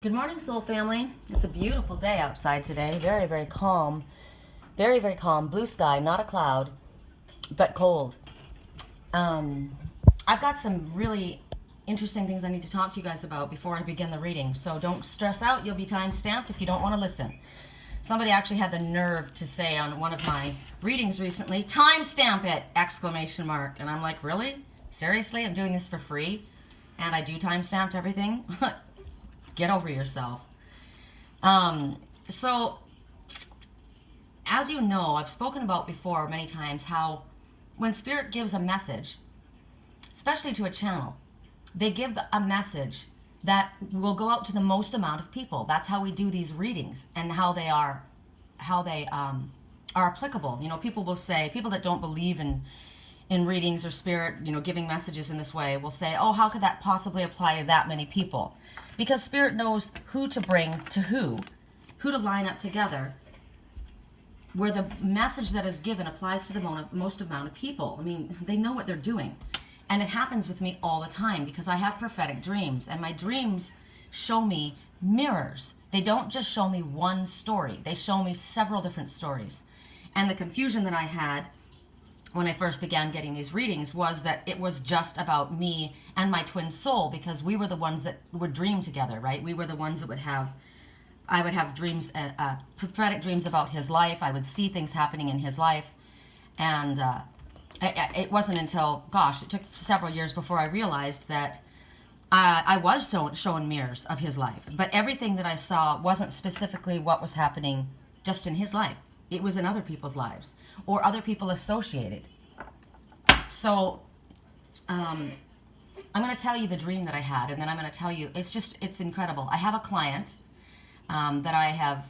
Good morning, soul family. It's a beautiful day outside today. Very, very calm. Very, very calm. Blue sky, not a cloud, but cold. I've got some really interesting things I need to talk to you guys about before I begin the reading. So don't stress out. You'll be time stamped if you don't want to listen. Somebody actually had the nerve to say on one of my readings recently, "Time stamp it!" exclamation mark. And I'm like, really? Seriously? I'm doing this for free? And I do time stamp everything? Get over yourself. So, as you know, I've spoken about before many times how when Spirit gives a message, especially to a channel, they give a message that will go out to the most amount of people. That's how we do these readings and how they are applicable. You know, people will say, people that don't believe in readings or Spirit, you know, giving messages in this way will say, oh, how could that possibly apply to that many people? Because Spirit knows who to bring to who to line up together, where the message that is given applies to the most amount of people. I mean, they know what they're doing. And it happens with me all the time because I have prophetic dreams, and my dreams show me mirrors. They don't just show me one story. They show me several different stories. And the confusion that I had when I first began getting these readings was that it was just about me and my twin soul, because we were the ones that would dream together, right? We were the ones that I would have dreams, prophetic dreams about his life. I would see things happening in his life. And it wasn't until, gosh, it took several years before I realized that I was shown mirrors of his life. But everything that I saw wasn't specifically what was happening just in his life. It was in other people's lives or other people associated. So I'm going to tell you the dream that I had, and then I'm going to tell you, it's incredible. I have a client that I have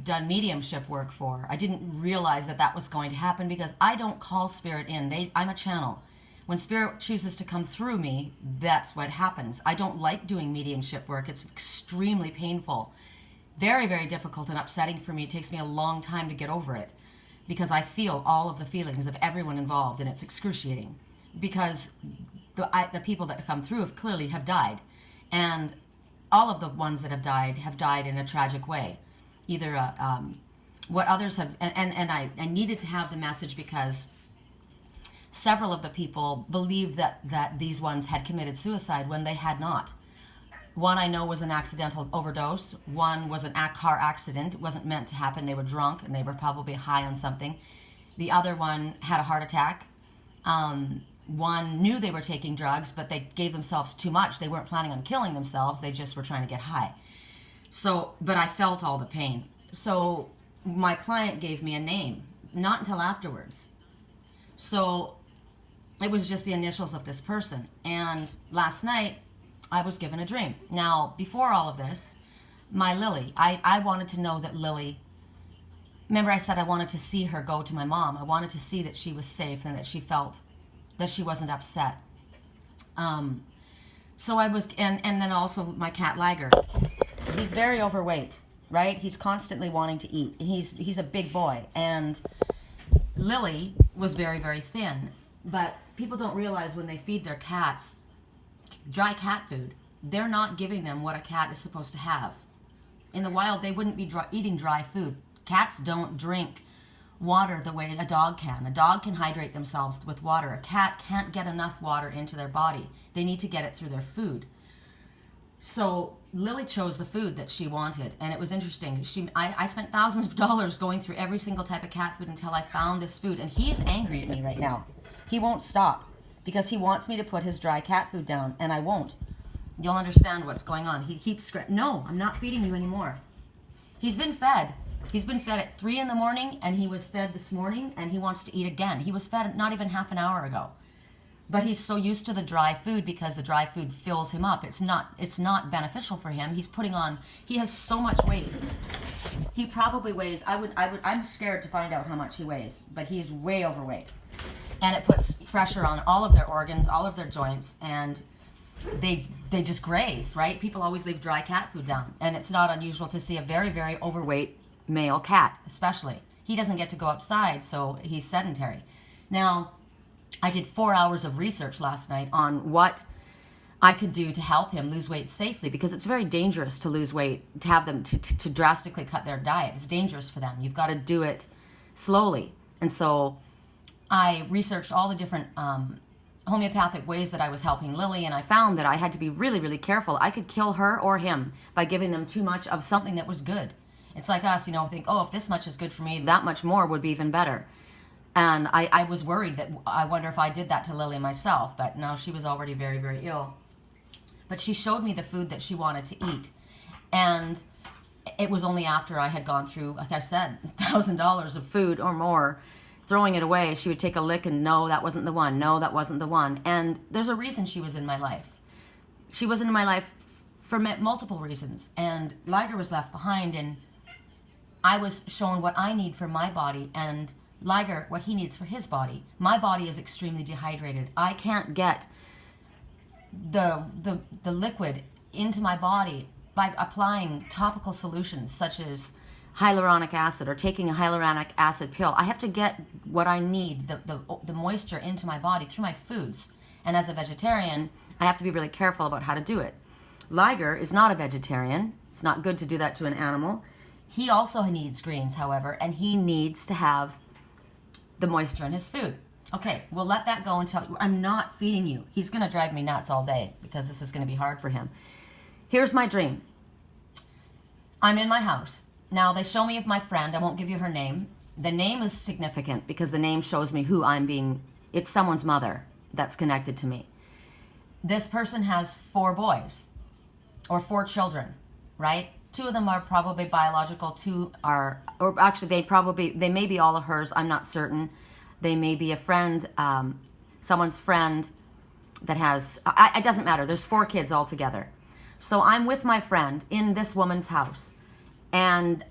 done mediumship work for. I didn't realize that that was going to happen because I don't call Spirit in. I'm a channel. When Spirit chooses to come through me, that's what happens. I don't like doing mediumship work. It's extremely painful. Very, very difficult and upsetting for me. It takes me a long time to get over it because I feel all of the feelings of everyone involved, and it's excruciating because the people that come through clearly have died, and all of the ones that have died in a tragic way. Either what others have, and I needed to have the message because several of the people believed that these ones had committed suicide when they had not. One I know was an accidental overdose. One was a car accident. It wasn't meant to happen. They were drunk and they were probably high on something. The other one had a heart attack. One knew they were taking drugs, but they gave themselves too much. They weren't planning on killing themselves. They just were trying to get high. So, but I felt all the pain. So my client gave me a name, not until afterwards. So it was just the initials of this person. And last night, I was given a dream. Now, before all of this, my Lily, I wanted to know that Lily, remember I said I wanted to see her go to my mom. I wanted to see that she was safe and that she felt that she wasn't upset. So I was, and then also my cat Liger. He's very overweight, right? He's constantly wanting to eat. He's a big boy. And Lily was very, very thin. But people don't realize when they feed their cats dry cat food, they're not giving them what a cat is supposed to have. In the wild, they wouldn't be eating dry food. Cats don't drink water the way a dog can. A dog can hydrate themselves with water. A cat can't get enough water into their body. They need to get it through their food. So Lily chose the food that she wanted, and it was interesting. I spent thousands of dollars going through every single type of cat food until I found this food, and he is angry at me right now. He won't stop because he wants me to put his dry cat food down, and I won't. You'll understand what's going on. He keeps no, I'm not feeding you anymore. He's been fed. He's been fed at 3 in the morning, and he was fed this morning, and he wants to eat again. He was fed not even half an hour ago. But he's so used to the dry food because the dry food fills him up. It's not beneficial for him. He has so much weight. He probably weighs, I'm scared to find out how much he weighs, but he's way overweight. And it puts pressure on all of their organs, all of their joints, and they just graze, right? People always leave dry cat food down, and it's not unusual to see a very, very overweight male cat, especially. He doesn't get to go outside, so he's sedentary. Now, I did 4 hours of research last night on what I could do to help him lose weight safely, because it's very dangerous to lose weight, to have them to drastically cut their diet. It's dangerous for them. You've got to do it slowly. And so I researched all the different homeopathic ways that I was helping Lily, and I found that I had to be really, really careful. I could kill her or him by giving them too much of something that was good. It's like us, you know, think, oh, if this much is good for me, that much more would be even better. And I was worried that I wonder if I did that to Lily myself, but no, she was already very, very ill. But she showed me the food that she wanted to eat. And it was only after I had gone through, like I said, $1,000 of food or more, throwing it away. She would take a lick and, no, that wasn't the one. No, that wasn't the one. And there's a reason she was in my life. She was in my life for multiple reasons. And Liger was left behind, and I was shown what I need for my body, and Liger what he needs for his body. My body is extremely dehydrated. I can't get the liquid into my body by applying topical solutions such as hyaluronic acid or taking a hyaluronic acid pill. I have to get what I need, the moisture, into my body through my foods. And as a vegetarian, I have to be really careful about how to do it. Liger is not a vegetarian. It's not good to do that to an animal. He also needs greens, however, and he needs to have the moisture in his food. Okay, we'll let that go until I'm not feeding you. He's going to drive me nuts all day because this is going to be hard for him. Here's my dream. I'm in my house. Now, they show me of my friend. I won't give you her name. The name is significant because the name shows me who I'm being. It's someone's mother that's connected to me. This person has 4 boys or 4 children, right? 2 of them are probably biological. 2 are, or actually they may be all of hers. I'm not certain. They may be a friend, someone's friend that has, it doesn't matter. There's 4 kids altogether. So I'm with my friend in this woman's house, and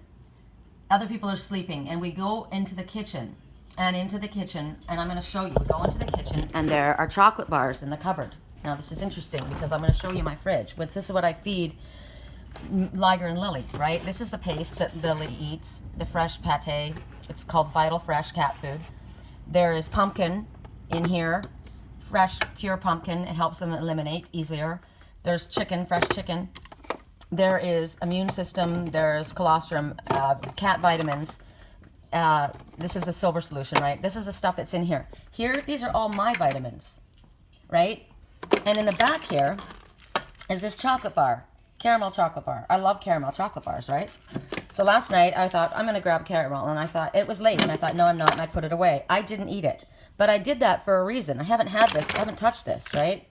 other people are sleeping, and we go into the kitchen, and I'm going to show you. We go into the kitchen, and there are chocolate bars in the cupboard. Now, this is interesting because I'm going to show you my fridge. But this is what I feed Liger and Lily, right? This is the paste that Lily eats, the fresh pate. It's called Vital Fresh cat food. There is pumpkin in here, fresh, pure pumpkin. It helps them eliminate easier. There's chicken, fresh chicken. There is immune system. There's colostrum, cat vitamins. This is the silver solution, right? This is the stuff that's in here. Here, these are all my vitamins, right? And in the back here is this chocolate bar, caramel chocolate bar. I love caramel chocolate bars, right? So last night I thought, I'm going to grab caramel, and I thought, it was late, and I thought, no, I'm not, and I put it away. I didn't eat it, but I did that for a reason. I haven't had this, I haven't touched this, right?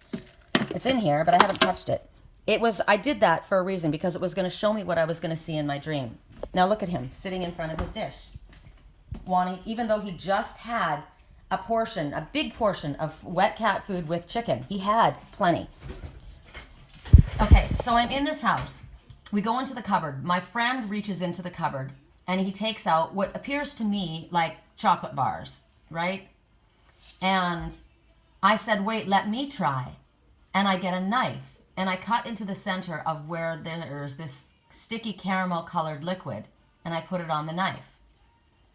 It's in here, but I haven't touched it. I did that for a reason, because it was going to show me what I was going to see in my dream. Now look at him, sitting in front of his dish, wanting, even though he just had a big portion of wet cat food with chicken. He had plenty. Okay, so I'm in this house. We go into the cupboard. My friend reaches into the cupboard, and he takes out what appears to me like chocolate bars, right? And I said, wait, let me try. And I get a knife, and I cut into the center of where there's this sticky caramel colored liquid, and I put it on the knife.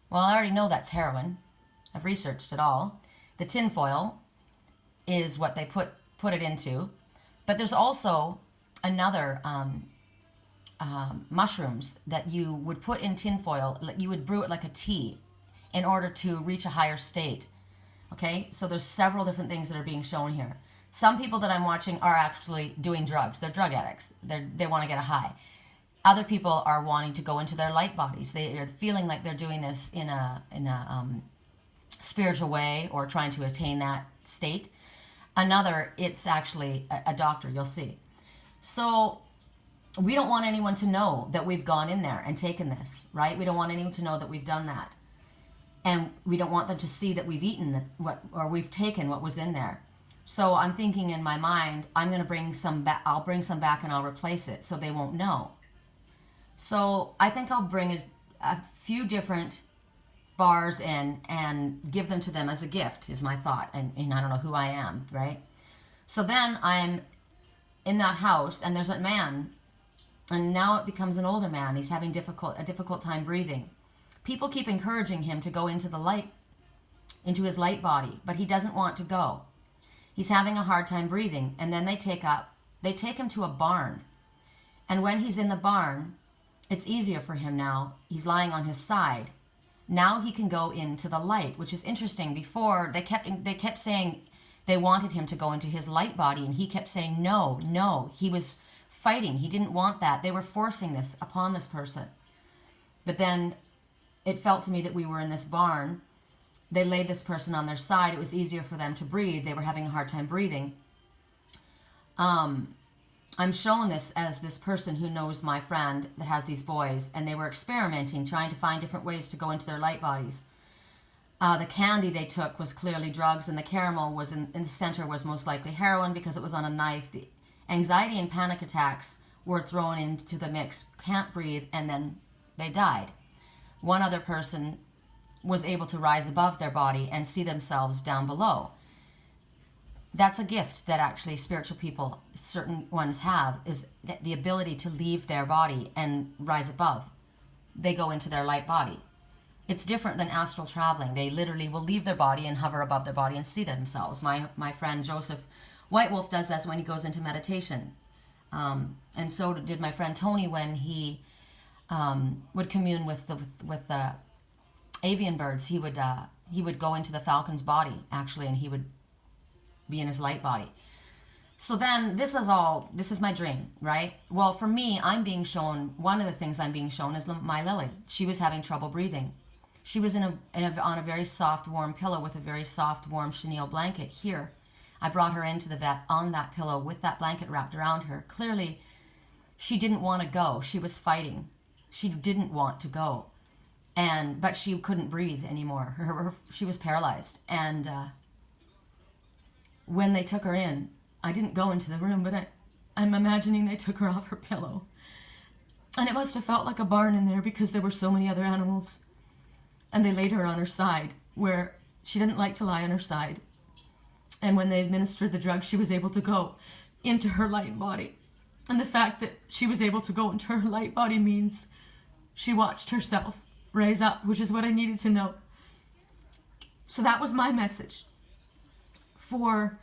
Well, I already know that's heroin. I've researched it all. The tin foil is what they put it into. But there's also another mushrooms that you would put in tin foil. You would brew it like a tea in order to reach a higher state. Okay, so there's several different things that are being shown here. Some people that I'm watching are actually doing drugs. They're drug addicts. They want to get a high. Other people are wanting to go into their light bodies. They are feeling like they're doing this in a spiritual way, or trying to attain that state. Another, it's actually a doctor, you'll see. So we don't want anyone to know that we've gone in there and taken this, right? We don't want anyone to know that we've done that. And we don't want them to see that we've eaten or we've taken what was in there. So I'm thinking in my mind, I'm going to bring some back. I'll bring some back and I'll replace it so they won't know. So I think I'll bring a few different bars in and give them to them as a gift, is my thought. And I don't know who I am, right? So then I'm in that house, and there's a man, and now it becomes an older man. He's having a difficult time breathing. People keep encouraging him to go into the light, into his light body, but he doesn't want to go. He's having a hard time breathing, and then they take up They take him to a barn. And when he's in the barn, it's easier for him now. He's lying on his side. Now he can go into the light, which is interesting. Before, they kept saying they wanted him to go into his light body, and he kept saying no, no. He was fighting. He didn't want that. They were forcing this upon this person. But then it felt to me that we were in this barn. They laid this person on their side. It was easier for them to breathe. They were having a hard time breathing. I'm shown this as this person who knows my friend that has these boys, and they were experimenting, trying to find different ways to go into their light bodies. The candy they took was clearly drugs, and the caramel was in the center was most likely heroin because it was on a knife. The anxiety and panic attacks were thrown into the mix, can't breathe, and then they died. One other person was able to rise above their body and see themselves down below. That's a gift that actually spiritual people, certain ones have, is the ability to leave their body and rise above. They go into their light body. It's different than astral traveling. They literally will leave their body and hover above their body and see themselves. My friend Joseph White Wolf does this when he goes into meditation. And so did my friend Tony when he would commune with the avian birds. He would go into the falcon's body, actually, and he would be in his light body. So then this is my dream, right? Well, for me, I'm being shown, one of the things I'm being shown is my Lily. She was having trouble breathing. She was on a very soft, warm pillow with a very soft, warm chenille blanket here. I brought her into the vet on that pillow with that blanket wrapped around her. Clearly, she didn't want to go. She was fighting. She didn't want to go. But she couldn't breathe anymore. She was paralyzed. And when they took her in, I didn't go into the room, but I'm imagining they took her off her pillow. And it must have felt like a barn in there because there were so many other animals. And they laid her on her side, where she didn't like to lie on her side. And when they administered the drug, she was able to go into her light body. And the fact that she was able to go into her light body means she watched herself rise up, which is what I needed to know. So that was my message. For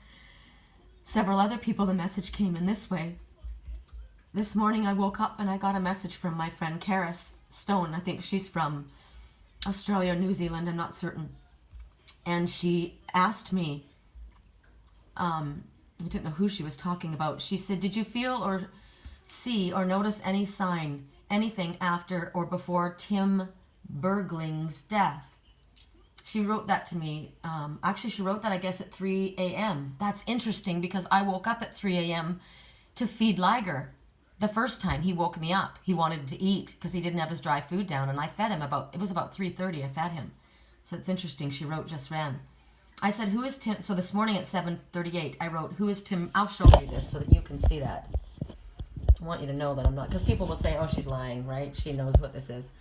several other people, the message came in this way. This morning I woke up and I got a message from my friend Karis Stone. I think she's from Australia or New Zealand, I'm not certain. And she asked me, I didn't know who she was talking about. She said, did you feel or see or notice any sign, anything after or before Tim Bergling's death? She wrote that to me. Actually, she wrote that, I guess, at 3 a.m. That's interesting because I woke up at 3 a.m. to feed Liger. The first time he woke me up, he wanted to eat because he didn't have his dry food down, and I fed him it was about 3:30 I fed him. So it's interesting. She wrote just then. I said, who is Tim? So this morning at 7:38, I wrote, who is Tim? I'll show you this so that you can see that. I want you to know that I'm not, because people will say, oh, she's lying, right? She knows what this is.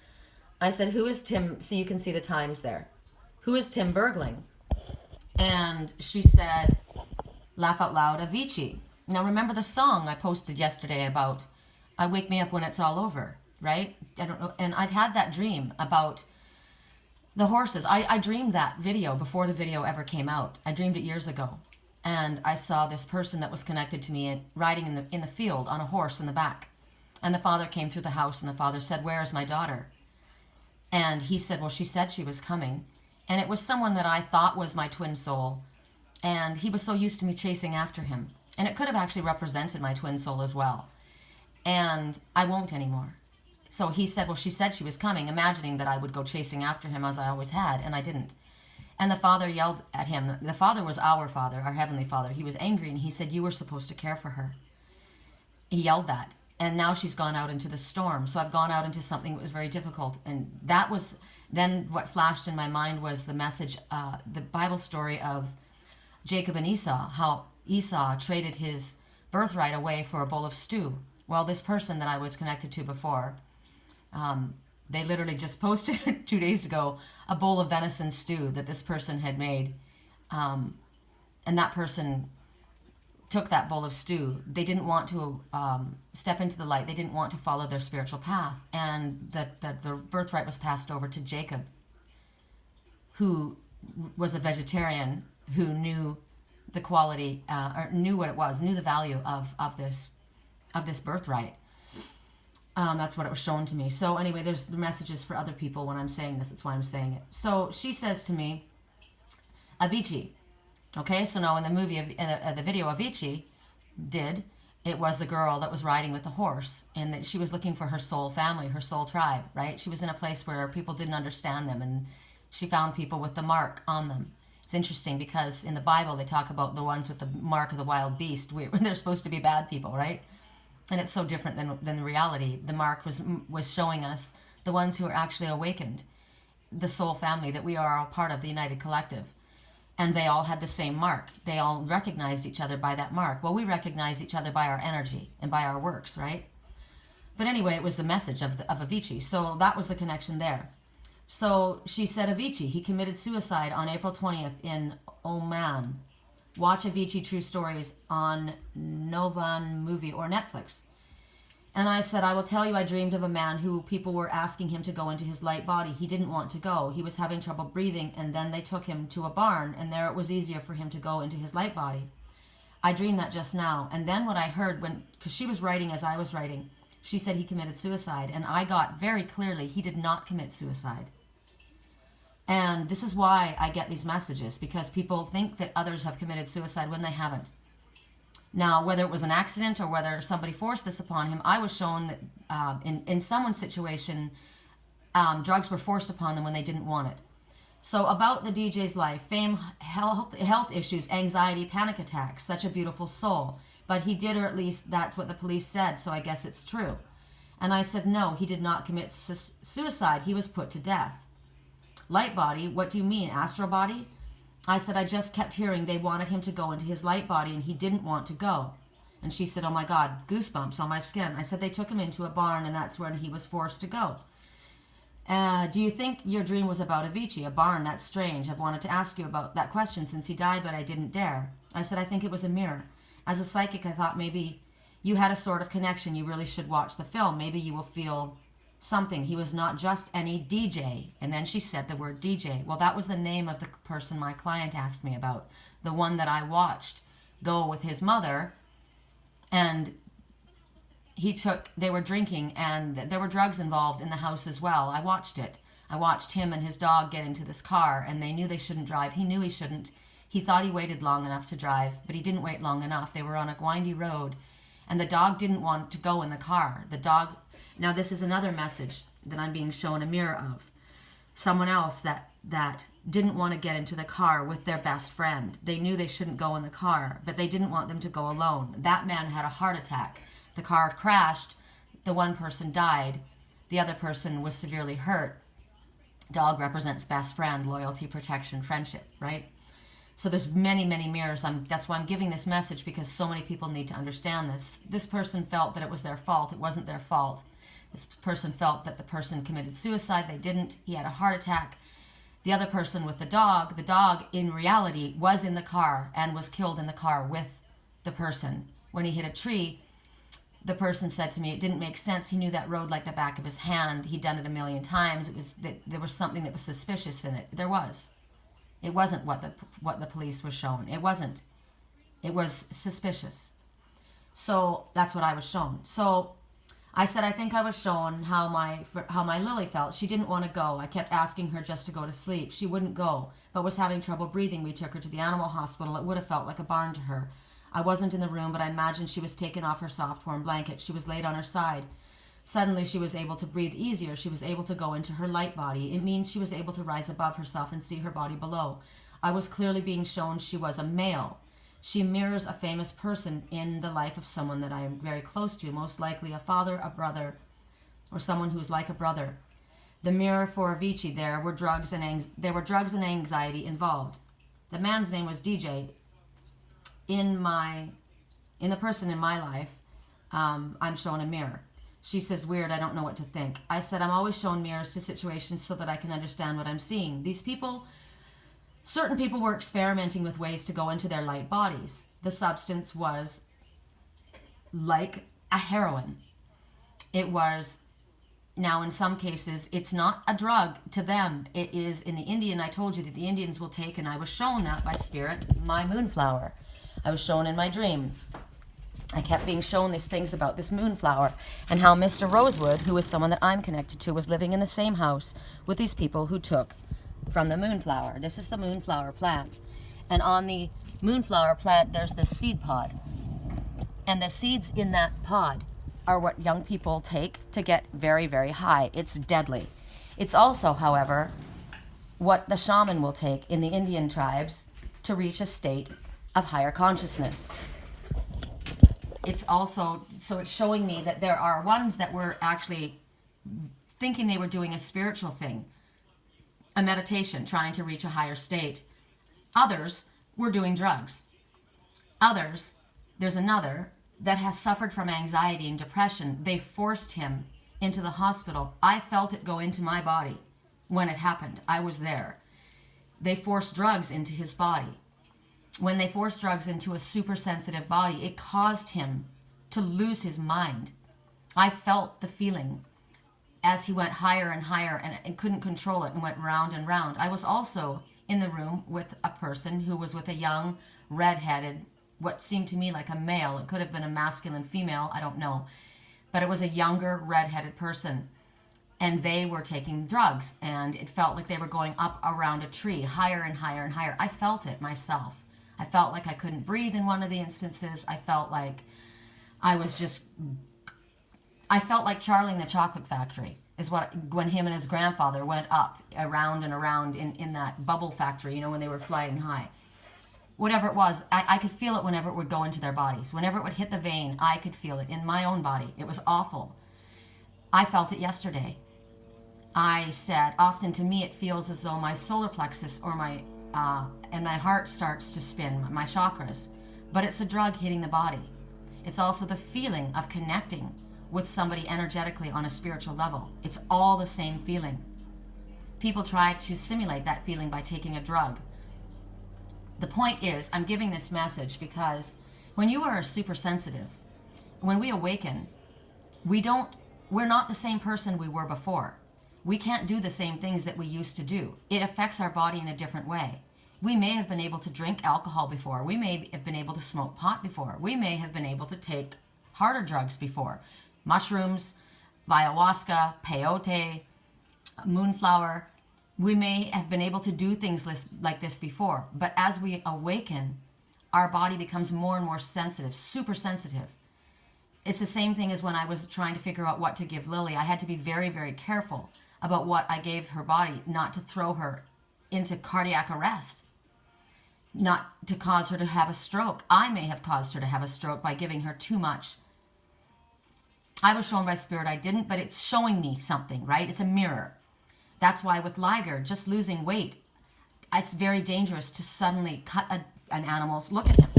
I said, who is Tim? So you can see the times there. Who is Tim Bergling? And she said, laugh out loud, Avicii. Now remember the song I posted yesterday about I wake me up when it's all over, right? I don't know. And I've had that dream about the horses. I dreamed that video before the video ever came out. I dreamed it years ago. And I saw this person that was connected to me riding in the field on a horse in the back. And the father came through the house and the father said, where is my daughter? And he said, well, she said she was coming. And it was someone that I thought was my twin soul. And he was so used to me chasing after him. And it could have actually represented my twin soul as well. And I won't anymore. So he said, well, she said she was coming, imagining that I would go chasing after him as I always had, and I didn't. And the father yelled at him. The father was our Father, our Heavenly Father. He was angry, and he said, you were supposed to care for her. He yelled that. And now she's gone out into the storm. So I've gone out into something that was very difficult. And that was, then what flashed in my mind was the message, the Bible story of Jacob and Esau, how Esau traded his birthright away for a bowl of stew. Well, this person that I was connected to before, they literally just posted 2 days ago a bowl of venison stew that this person had made. And that person took that bowl of stew. They didn't want to step into the light. They didn't want to follow their spiritual path. And the birthright was passed over to Jacob, who was a vegetarian, who knew the quality, or knew what it was, knew the value of this birthright. That's what it was shown to me. So anyway, there's the messages for other people when I'm saying this. That's why I'm saying it. So she says to me, Avicii. Okay, so now in the movie, the video Avicii did, it was the girl that was riding with the horse, and that she was looking for her soul family, her soul tribe, right? She was in a place where people didn't understand them, and she found people with the mark on them. It's interesting because in the Bible, they talk about the ones with the mark of the wild beast. They're supposed to be bad people, right? And it's so different than reality. The mark was showing us the ones who are actually awakened, the soul family that we are all part of, the United Collective. And they all had the same mark. They all recognized each other by that mark. Well, we recognize each other by our energy and by our works, right? But anyway, it was the message of Avicii. So that was the connection there. So she said, Avicii, he committed suicide on April 20th in Oman. Watch Avicii True Stories on Novan Movie or Netflix. And I said, I will tell you, I dreamed of a man who people were asking him to go into his light body. He didn't want to go. He was having trouble breathing, and then they took him to a barn, and there it was easier for him to go into his light body. I dreamed that just now. And then what I heard, because she was writing as I was writing, she said he committed suicide. And I got very clearly he did not commit suicide. And this is why I get these messages, because people think that others have committed suicide when they haven't. Now, whether it was an accident or whether somebody forced this upon him, I was shown that in someone's situation, drugs were forced upon them when they didn't want it. So about the DJ's life, fame, health issues, anxiety, panic attacks, such a beautiful soul. But he did, or at least that's what the police said, so I guess it's true. And I said, no, he did not commit suicide. He was put to death. Light body, what do you mean, astral body? I said, I just kept hearing they wanted him to go into his light body and he didn't want to go. And she said, oh my God, goosebumps on my skin. I said, they took him into a barn and that's when he was forced to go. Do you think your dream was about Avicii, a barn? That's strange. I've wanted to ask you about that question since he died, but I didn't dare. I said, I think it was a mirror. As a psychic, I thought maybe you had a sort of connection. You really should watch the film. Maybe you will feel something. He was not just any DJ. And then she said the word DJ. Well, that was the name of the person my client asked me about, the one that I watched go with his mother, and they were drinking, and there were drugs involved in the house as well. I watched it. I watched him and his dog get into this car, and they knew they shouldn't drive. He knew he shouldn't. He thought he waited long enough to drive, but he didn't wait long enough. They were on a windy road, and the dog didn't want to go in the car. The dog... Now, this is another message that I'm being shown a mirror of. Someone else that didn't want to get into the car with their best friend. They knew they shouldn't go in the car, but they didn't want them to go alone. That man had a heart attack. The car crashed. The one person died. The other person was severely hurt. Dog represents best friend, loyalty, protection, friendship, right? So there's many, many mirrors. That's why I'm giving this message, because so many people need to understand this. This person felt that it was their fault. It wasn't their fault. This person felt that the person committed suicide. They didn't. He had a heart attack. The other person with the dog in reality was in the car and was killed in the car with the person. When he hit a tree, the person said to me, it didn't make sense. He knew that road like the back of his hand. He'd done it a million times. There was something that was suspicious in it. There was. It wasn't what the police was shown. It wasn't. It was suspicious. So that's what I was shown. So I said, I think I was shown how my Lily felt. She didn't want to go. I kept asking her just to go to sleep. She wouldn't go, but was having trouble breathing. We took her to the animal hospital. It would have felt like a barn to her. I wasn't in the room, but I imagined she was taken off her soft, warm blanket. She was laid on her side. Suddenly, she was able to breathe easier. She was able to go into her light body. It means she was able to rise above herself and see her body below. I was clearly being shown she was a male. She mirrors a famous person in the life of someone that I am very close to, most likely a father, a brother, or someone who's like a brother. The mirror for Avicii, there were drugs and anxiety involved. The man's name was DJ. In the person in my life, I'm shown a mirror. She says, weird, I don't know what to think. I said, I'm always shown mirrors to situations so that I can understand what I'm seeing. Certain people were experimenting with ways to go into their light bodies. The substance was like a heroin. It was, Now, in some cases, it's not a drug to them. It is, in the Indian, I told you that the Indians will take, and I was shown that by spirit, my moonflower. I was shown in my dream. I kept being shown these things about this moonflower and how Mr. Rosewood, who is someone that I'm connected to, was living in the same house with these people who took from the moonflower. This is the moonflower plant. And on the moonflower plant, there's this seed pod. And the seeds in that pod are what young people take to get very, very high. It's deadly. It's also, however, what the shaman will take in the Indian tribes to reach a state of higher consciousness. It's also, so it's showing me that there are ones that were actually thinking they were doing a spiritual thing, a meditation, trying to reach a higher state. Others were doing drugs. Others, there's another that has suffered from anxiety and depression. They forced him into the hospital. I felt it go into my body when it happened. I was there. They forced drugs into his body. When they forced drugs into a super sensitive body, it caused him to lose his mind. I felt the feeling as he went higher and higher and couldn't control it and went round and round. I was also in the room with a person who was with a young, red-headed, what seemed to me like a male. It could have been a masculine female, I don't know. But it was a younger, red-headed person. And they were taking drugs, and it felt like they were going up around a tree, higher and higher and higher. I felt it myself. I felt like I couldn't breathe in one of the instances. I felt like I felt like Charlie in the Chocolate Factory is what, when him and his grandfather went up around and around in that bubble factory, you know, when they were flying high. Whatever it was, I could feel it whenever it would go into their bodies. Whenever it would hit the vein, I could feel it in my own body. It was awful. I felt it yesterday. I said, often to me it feels as though my solar plexus or my heart starts to spin, my chakras. But it's a drug hitting the body. It's also the feeling of connecting with somebody energetically on a spiritual level. It's all the same feeling. People try to simulate that feeling by taking a drug. The point is, I'm giving this message because when you are super sensitive, when we awaken, we're not the same person we were before. We can't do the same things that we used to do. It affects our body in a different way. We may have been able to drink alcohol before. We may have been able to smoke pot before. We may have been able to take harder drugs before. Mushrooms, ayahuasca, peyote, moonflower. We may have been able to do things like this before. But as we awaken, our body becomes more and more sensitive, super sensitive. It's the same thing as when I was trying to figure out what to give Lily. I had to be very, very careful about what I gave her body, not to throw her into cardiac arrest, not to cause her to have a stroke. I may have caused her to have a stroke by giving her too much. I was shown by spirit I didn't, but it's showing me something, right? It's a mirror. That's why with Liger, just losing weight, it's very dangerous to suddenly cut an animal's... Look at him.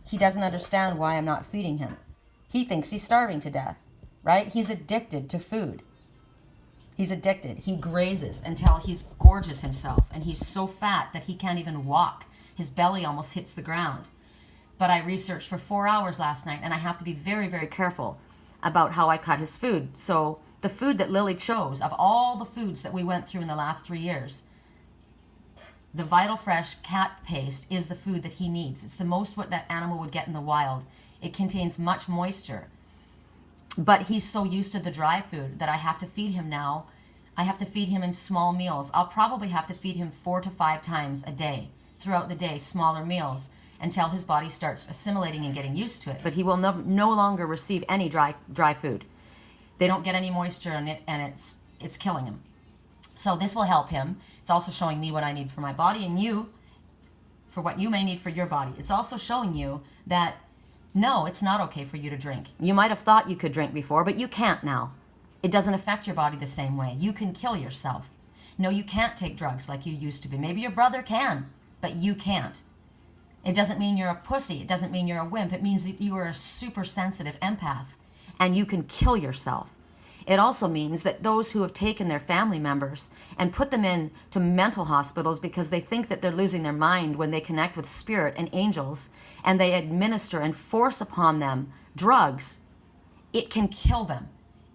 He doesn't understand why I'm not feeding him. He thinks he's starving to death, right? He's addicted to food. He's addicted. He grazes until he's gorges himself, and he's so fat that he can't even walk. His belly almost hits the ground. But I researched for 4 hours last night, and I have to be very, very careful about how I cut his food. So the food that Lily chose, of all the foods that we went through in the last 3 years, the Vital Fresh cat paste is the food that he needs. It's the most what that animal would get in the wild. It contains much moisture. But he's so used to the dry food that I have to feed him now. I have to feed him in small meals. I'll probably have to feed him 4 to 5 times a day, throughout the day, smaller meals, until his body starts assimilating and getting used to it. But he will no longer receive any dry food. They don't get any moisture in it, and it's killing him. So this will help him. It's also showing me what I need for my body, and you for what you may need for your body. It's also showing you that no, it's not okay for you to drink. You might have thought you could drink before, but you can't now. It doesn't affect your body the same way. You can kill yourself. No, you can't take drugs like you used to be. Maybe your brother can, but you can't. It doesn't mean you're a pussy. It doesn't mean you're a wimp. It means that you are a super sensitive empath, and you can kill yourself. It also means that those who have taken their family members and put them into mental hospitals because they think that they're losing their mind when they connect with spirit and angels, and they administer and force upon them drugs, it can kill them.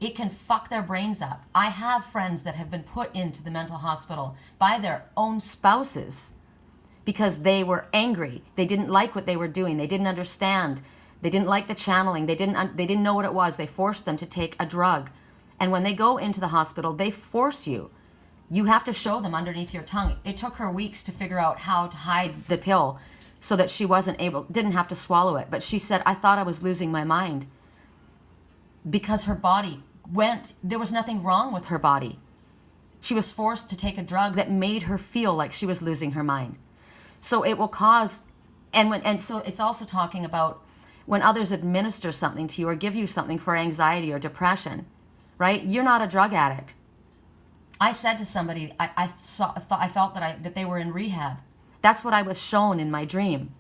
It can fuck their brains up. I have friends that have been put into the mental hospital by their own spouses because they were angry. They didn't like what they were doing. They didn't understand. They didn't like the channeling. They didn't know what it was. They forced them to take a drug. And when they go into the hospital, they force you. You have to show them underneath your tongue. It took her weeks to figure out how to hide the pill so that she didn't have to swallow it. But she said, I thought I was losing my mind because her body there was nothing wrong with her body. She was forced to take a drug that made her feel like she was losing her mind. So it will cause, and so it's also talking about when others administer something to you or give you something for anxiety or depression, right? You're not a drug addict. I said to somebody, I felt that they were in rehab. That's what I was shown in my dream.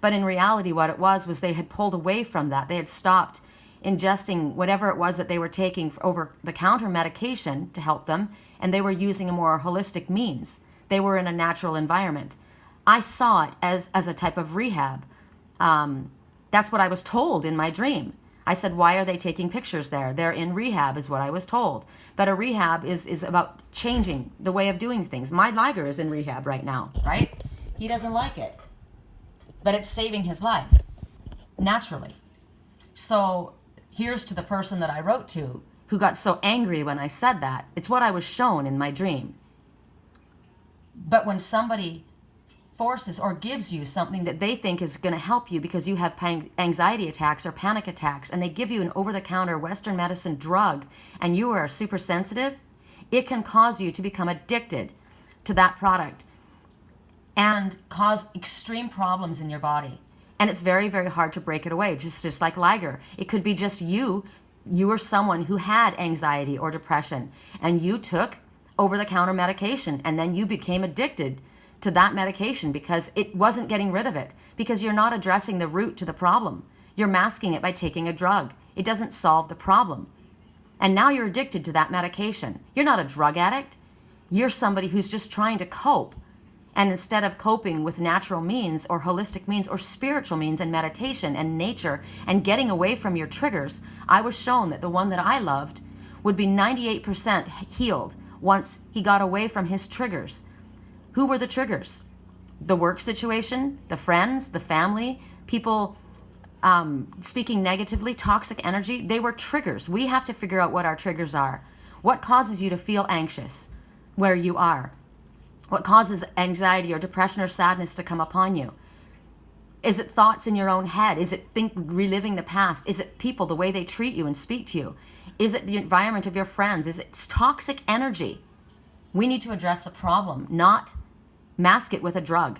But in reality, what it was they had pulled away from that. They had stopped ingesting whatever it was that they were taking for over-the-counter medication to help them, and they were using a more holistic means. They were in a natural environment. I saw it as a type of rehab. That's what I was told in my dream. I said, why are they taking pictures there? They're in rehab is what I was told. But a rehab is about changing the way of doing things. My Liger is in rehab right now, right? He doesn't like it. But it's saving his life, naturally. So here's to the person that I wrote to who got so angry when I said that. It's what I was shown in my dream. But when somebody forces or gives you something that they think is going to help you because you have anxiety attacks or panic attacks, and they give you an over-the-counter Western medicine drug and you are super sensitive, it can cause you to become addicted to that product and cause extreme problems in your body. And it's very, very hard to break it away, just like Liger. It could be just you were someone who had anxiety or depression, and you took over-the-counter medication, and then you became addicted to that medication because it wasn't getting rid of it, because you're not addressing the root to the problem. You're masking it by taking a drug. It doesn't solve the problem. And now you're addicted to that medication. You're not a drug addict. You're somebody who's just trying to cope. And instead of coping with natural means or holistic means or spiritual means and meditation and nature and getting away from your triggers, I was shown that the one that I loved would be 98% healed once he got away from his triggers. Who were the triggers? The work situation, the friends, the family, people speaking negatively, toxic energy. They were triggers. We have to figure out what our triggers are. What causes you to feel anxious where you are? What causes anxiety or depression or sadness to come upon you? Is it thoughts in your own head? Is it reliving the past? Is it people, the way they treat you and speak to you? Is it the environment of your friends? Is it toxic energy? We need to address the problem, not mask it with a drug.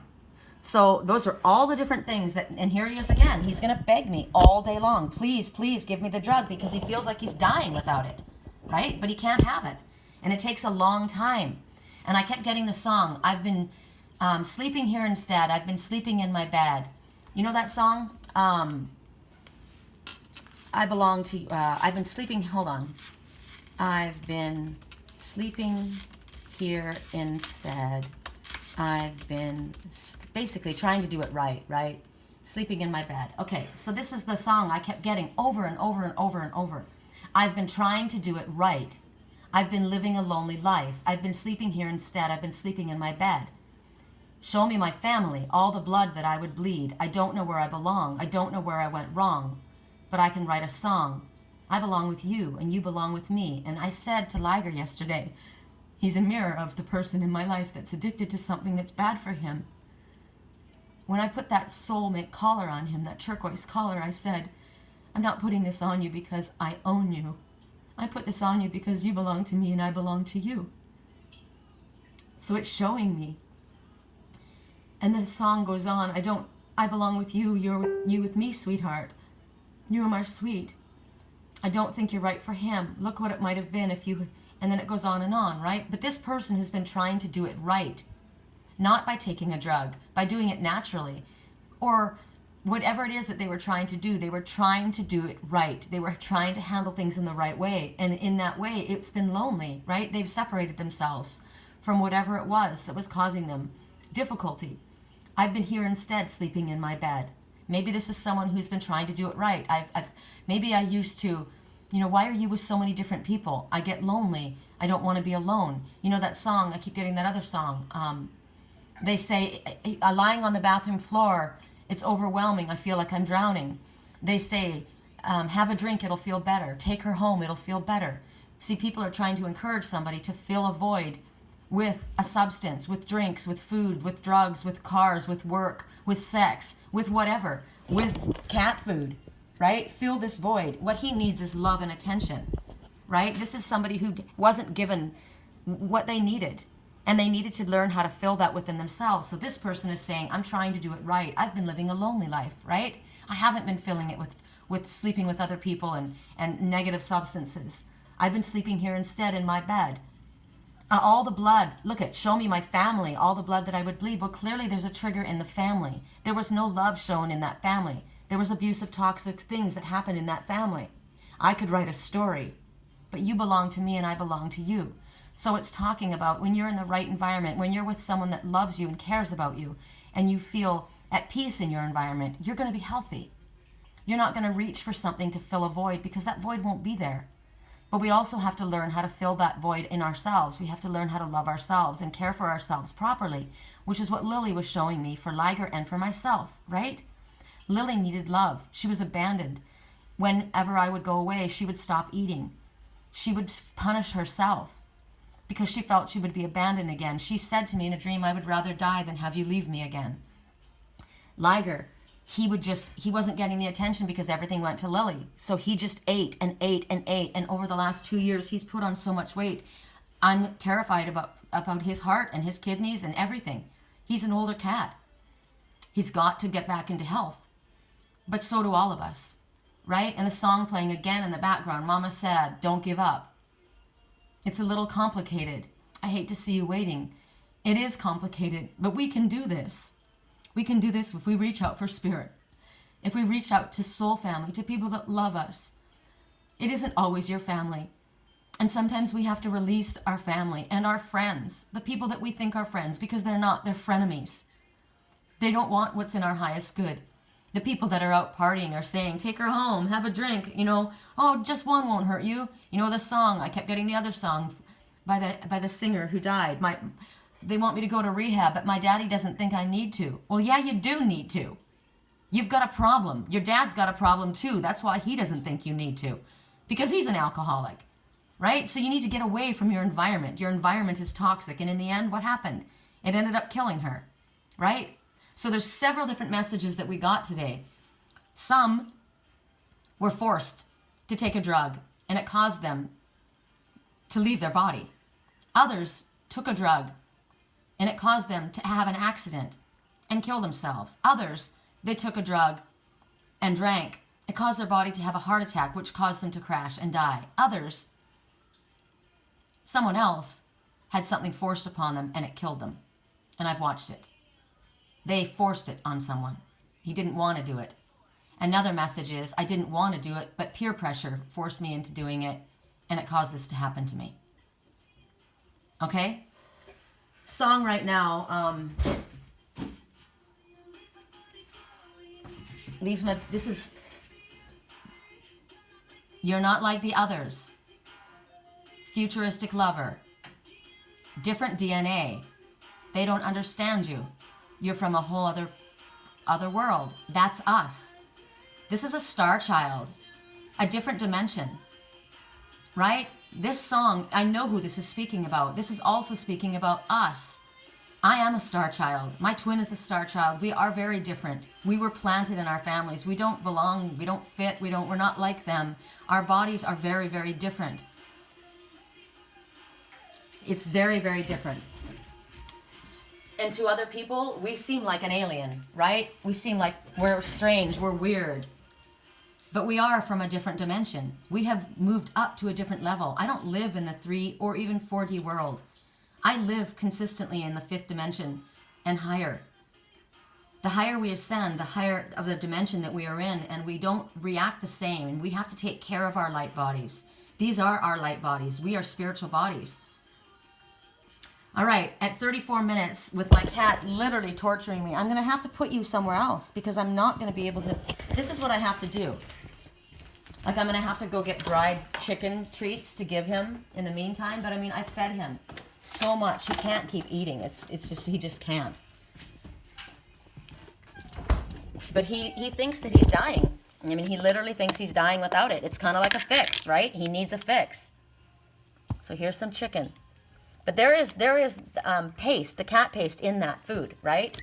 So those are all the different things that, and here he is again. He's going to beg me all day long. Please, please give me the drug because he feels like he's dying without it, right? But he can't have it. And it takes a long time. And I kept getting the song, I've been sleeping here instead. I've been sleeping in my bed. You know that song? I belong to, I've been sleeping, hold on. I've been sleeping here instead. I've been basically trying to do it right? Sleeping in my bed. Okay, so this is the song I kept getting over and over and over and over. I've been trying to do it right. I've been living a lonely life. I've been sleeping here instead. I've been sleeping in my bed. Show me my family, all the blood that I would bleed. I don't know where I belong. I don't know where I went wrong. But I can write a song. I belong with you, and you belong with me. And I said to Liger yesterday, he's a mirror of the person in my life that's addicted to something that's bad for him. When I put that soulmate collar on him, that turquoise collar, I said, I'm not putting this on you because I own you. I put this on you because you belong to me and I belong to you. So it's showing me. And the song goes on, I belong with you, you with me, sweetheart. You are sweet. I don't think you're right for him. Look what it might have been if you, and then it goes on, right? But this person has been trying to do it right. Not by taking a drug, by doing it naturally. Or whatever it is that they were trying to do, they were trying to do it right. They were trying to handle things in the right way. And in that way, it's been lonely, right? They've separated themselves from whatever it was that was causing them difficulty. I've been here instead, sleeping in my bed. Maybe this is someone who's been trying to do it right. Maybe I used to You know, why are you with so many different people? I get lonely. I don't want to be alone. You know that song, I keep getting that other song. They say, lying on the bathroom floor, it's overwhelming. I feel like I'm drowning. They say, have a drink, it'll feel better. Take her home, it'll feel better. See, people are trying to encourage somebody to fill a void with a substance, with drinks, with food, with drugs, with cars, with work, with sex, with whatever, with cat food, right? Fill this void. What he needs is love and attention, right? This is somebody who wasn't given what they needed, and they needed to learn how to fill that within themselves. So this person is saying, I'm trying to do it right. I've been living a lonely life, right? I haven't been filling it with sleeping with other people and negative substances. I've been sleeping here instead in my bed. All the blood, show me my family, all the blood that I would bleed. Well, clearly there's a trigger in the family. There was no love shown in that family. There was abusive, toxic things that happened in that family. I could write a story, but you belong to me and I belong to you. So it's talking about when you're in the right environment, when you're with someone that loves you and cares about you, and you feel at peace in your environment, you're going to be healthy. You're not going to reach for something to fill a void because that void won't be there. But we also have to learn how to fill that void in ourselves. We have to learn how to love ourselves and care for ourselves properly, which is what Lily was showing me for Liger and for myself, right? Lily needed love. She was abandoned. Whenever I would go away, she would stop eating. She would punish herself because she felt she would be abandoned again. She said to me in a dream, I would rather die than have you leave me again. Liger, he wasn't getting the attention because everything went to Lily. So he just ate and ate and ate. And over the last 2 years, he's put on so much weight. I'm terrified about his heart and his kidneys and everything. He's an older cat. He's got to get back into health. But so do all of us, right? And the song playing again in the background, Mama Said, Don't Give Up. It's a little complicated. I hate to see you waiting. It is complicated, but we can do this. We can do this if we reach out for spirit. If we reach out to soul family, to people that love us. It isn't always your family. And sometimes we have to release our family and our friends, the people that we think are friends, because they're not, they're frenemies. They don't want what's in our highest good. The people that are out partying are saying, take her home, have a drink, oh, just one won't hurt you. You know the song, I kept getting the other song by the singer who died. They want me to go to rehab, but my daddy doesn't think I need to. Well, yeah, you do need to. You've got a problem. Your dad's got a problem too. That's why he doesn't think you need to, because he's an alcoholic, right? So you need to get away from your environment. Your environment is toxic. And in the end, what happened? It ended up killing her, right? So there's several different messages that we got today. Some were forced to take a drug, and it caused them to leave their body. Others took a drug, and it caused them to have an accident and kill themselves. Others, they took a drug and drank. It caused their body to have a heart attack, which caused them to crash and die. Others, someone else, had something forced upon them, and it killed them. And I've watched it. They forced it on someone. He didn't want to do it. Another message is, I didn't want to do it, but peer pressure forced me into doing it, and it caused this to happen to me. Okay? Song right now, this is, you're not like the others. Futuristic lover. Different DNA. They don't understand you. You're from a whole other world. That's us. This is a star child, a different dimension, right? This song, I know who this is speaking about. This is also speaking about us. I am a star child. My twin is a star child. We are very different. We were planted in our families. We don't belong. We don't fit. We're not like them. Our bodies are very, very different. It's very, very different. And to other people, we seem like an alien, right? We seem like we're strange, we're weird. But we are from a different dimension. We have moved up to a different level. I don't live in the 3 or even 4D world. I live consistently in the 5th dimension and higher. The higher we ascend, the higher of the dimension that we are in, and we don't react the same. And we have to take care of our light bodies. These are our light bodies. We are spiritual bodies. All right, at 34 minutes with my cat literally torturing me, I'm going to have to put you somewhere else because I'm not going to be able to. This is what I have to do. Like, I'm going to have to go get dried chicken treats to give him in the meantime. But, I mean, I fed him so much. He can't keep eating. It's just, he just can't. But he thinks that he's dying. I mean, he literally thinks he's dying without it. It's kind of like a fix, right? He needs a fix. So here's some chicken. But there is paste, the cat paste in that food, right?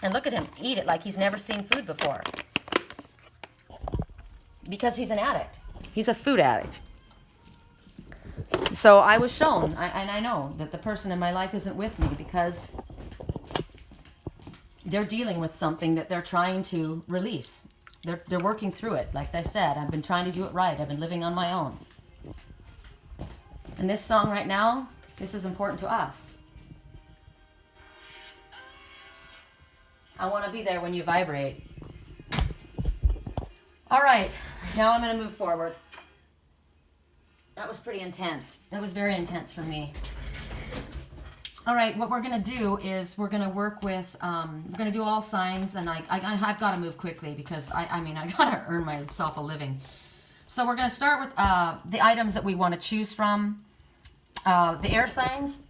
And look at him eat it like he's never seen food before. Because he's an addict. He's a food addict. So I was shown, and I know that the person in my life isn't with me because they're dealing with something that they're trying to release. They're working through it. Like I said, I've been trying to do it right. I've been living on my own. And this song right now, this is important to us. I want to be there when you vibrate. All right, now I'm going to move forward. That was pretty intense. That was very intense for me. All right, what we're going to do is we're going to work with, we're going to do all signs, and I've got to move quickly because, I mean, I got to earn myself a living. So we're going to start with the items that we want to choose from. The air signs,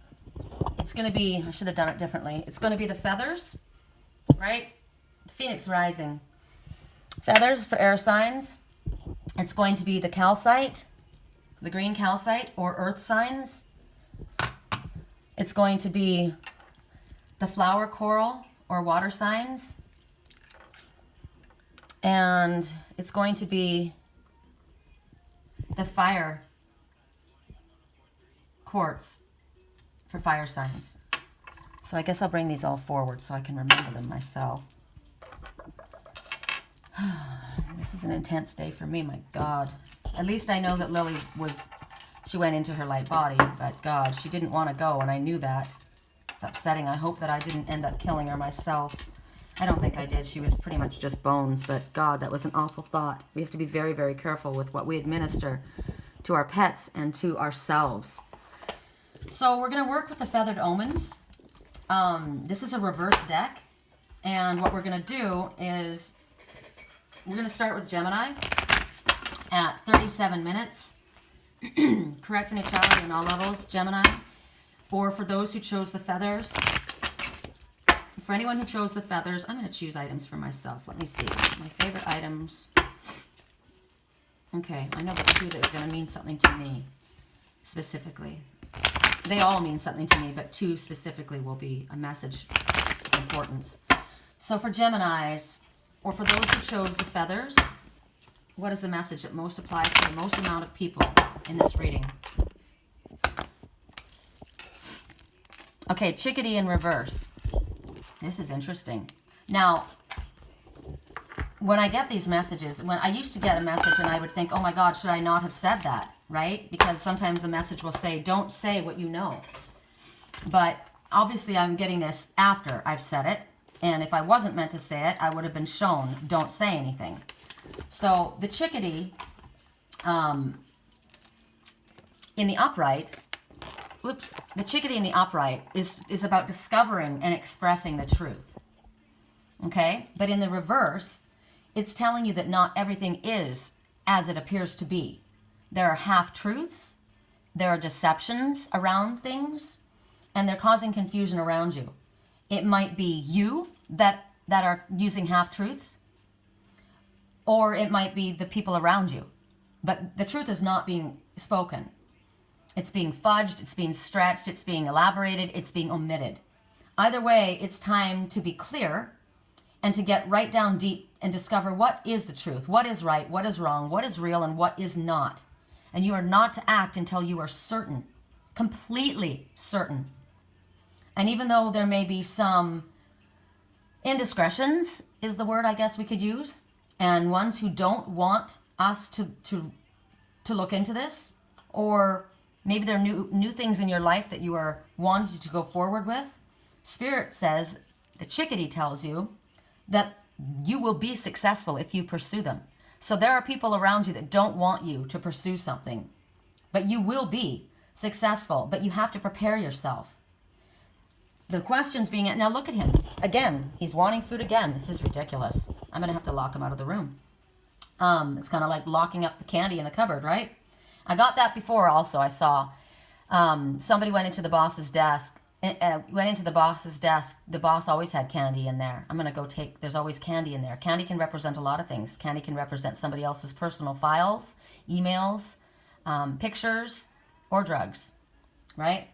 it's going to be, I should have done it differently. It's going to be the feathers, right? Phoenix rising. Feathers for air signs. It's going to be the calcite, the green calcite, or earth signs. It's going to be the flower coral or water signs. And it's going to be the fire quartz for fire signs. So I guess I'll bring these all forward so I can remember them myself. This is an intense day for me, my God. At least I know that Lily she went into her light body, but God, she didn't want to go, and I knew that. It's upsetting. I hope that I didn't end up killing her myself. I don't think I did. She was pretty much just bones, but God, that was an awful thought. We have to be very, very careful with what we administer to our pets and to ourselves. So we're going to work with the feathered omens. This is a reverse deck, and what we're going to do is we're going to start with Gemini at 37 minutes. Correct for neutrality on all levels, Gemini. Or for those who chose the feathers. For anyone who chose the feathers, I'm going to choose items for myself. Let me see. My favorite items. Okay, I know the two that are going to mean something to me specifically. They all mean something to me, but two specifically will be a message of importance. So for Geminis, or for those who chose the feathers, what is the message that most applies to the most amount of people in this reading? Okay, Chickadee in reverse. This is interesting. Now, when I get these messages, when I used to get a message and I would think, oh my God, should I not have said that, right? Because sometimes the message will say, don't say what you know. But obviously I'm getting this after I've said it. And if I wasn't meant to say it, I would have been shown, don't say anything. So the chickadee in the upright, the chickadee in the upright is about discovering and expressing the truth. Okay? But in the reverse, it's telling you that not everything is as it appears to be. There are half-truths, there are deceptions around things, and they're causing confusion around you. It might be you that are using half-truths, or it might be the people around you. But the truth is not being spoken. It's being fudged, it's being stretched, it's being elaborated, it's being omitted. Either way, it's time to be clear and to get right down deep and discover what is the truth, what is right, what is wrong, what is real, and what is not. And you are not to act until you are certain, completely certain. And even though there may be some indiscretions, is the word I guess we could use, and ones who don't want us to look into this, or maybe there are new things in your life that you are wanting to go forward with, Spirit says, the chickadee tells you, that you will be successful if you pursue them. So there are people around you that don't want you to pursue something, but you will be successful, but you have to prepare yourself. The question's being, now look at him. Again, he's wanting food again. This is ridiculous. I'm going to have to lock him out of the room. It's kind of like locking up the candy in the cupboard, right? I got that before also. I saw somebody went into the boss's desk. The boss always had candy in there. I'm going to go take, there's always candy in there. Candy can represent a lot of things. Candy can represent somebody else's personal files, emails, pictures, or drugs, right?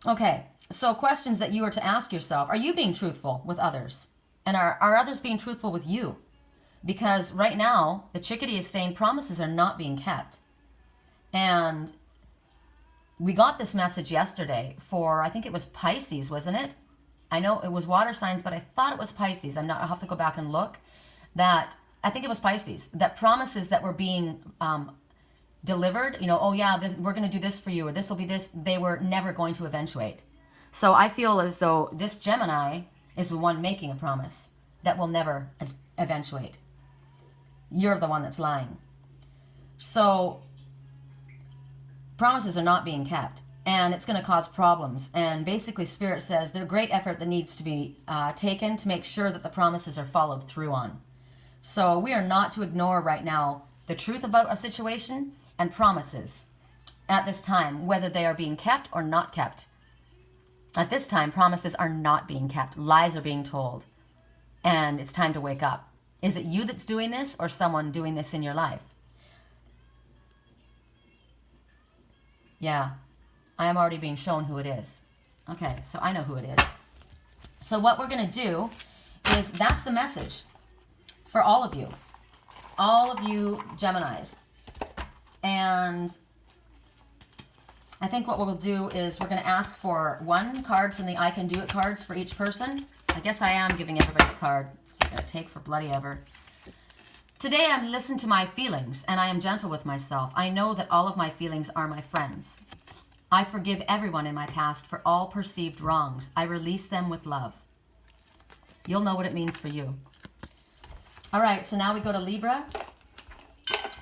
Okay, so questions that you are to ask yourself. Are you being truthful with others? And are others being truthful with you? Because right now, the Chickadee is saying promises are not being kept. And we got this message yesterday for, I think it was Pisces, wasn't it? I know it was water signs, but I thought it was Pisces. I'll have to go back and look. That, I think it was Pisces, that promises that were being delivered, oh yeah, we're going to do this for you, or this will be this, they were never going to eventuate. So I feel as though this Gemini is the one making a promise that will never eventuate. You're the one that's lying. So promises are not being kept, and it's going to cause problems. And basically, Spirit says there's great effort that needs to be taken to make sure that the promises are followed through on. So we are not to ignore right now the truth about a situation and promises at this time, whether they are being kept or not kept. At this time, promises are not being kept. Lies are being told. And it's time to wake up. Is it you that's doing this, or someone doing this in your life? Yeah, I am already being shown who it is. Okay, so I know who it is. So what we're going to do is, that's the message for all of you Geminis. And I think what we'll do is we're going to ask for one card from the I Can Do It cards for each person. I guess I am giving everybody a card. It's going to take for bloody ever. Today I listen to my feelings, and I am gentle with myself. I know that all of my feelings are my friends. I forgive everyone in my past for all perceived wrongs. I release them with love. You'll know what it means for you. All right, so now we go to Libra.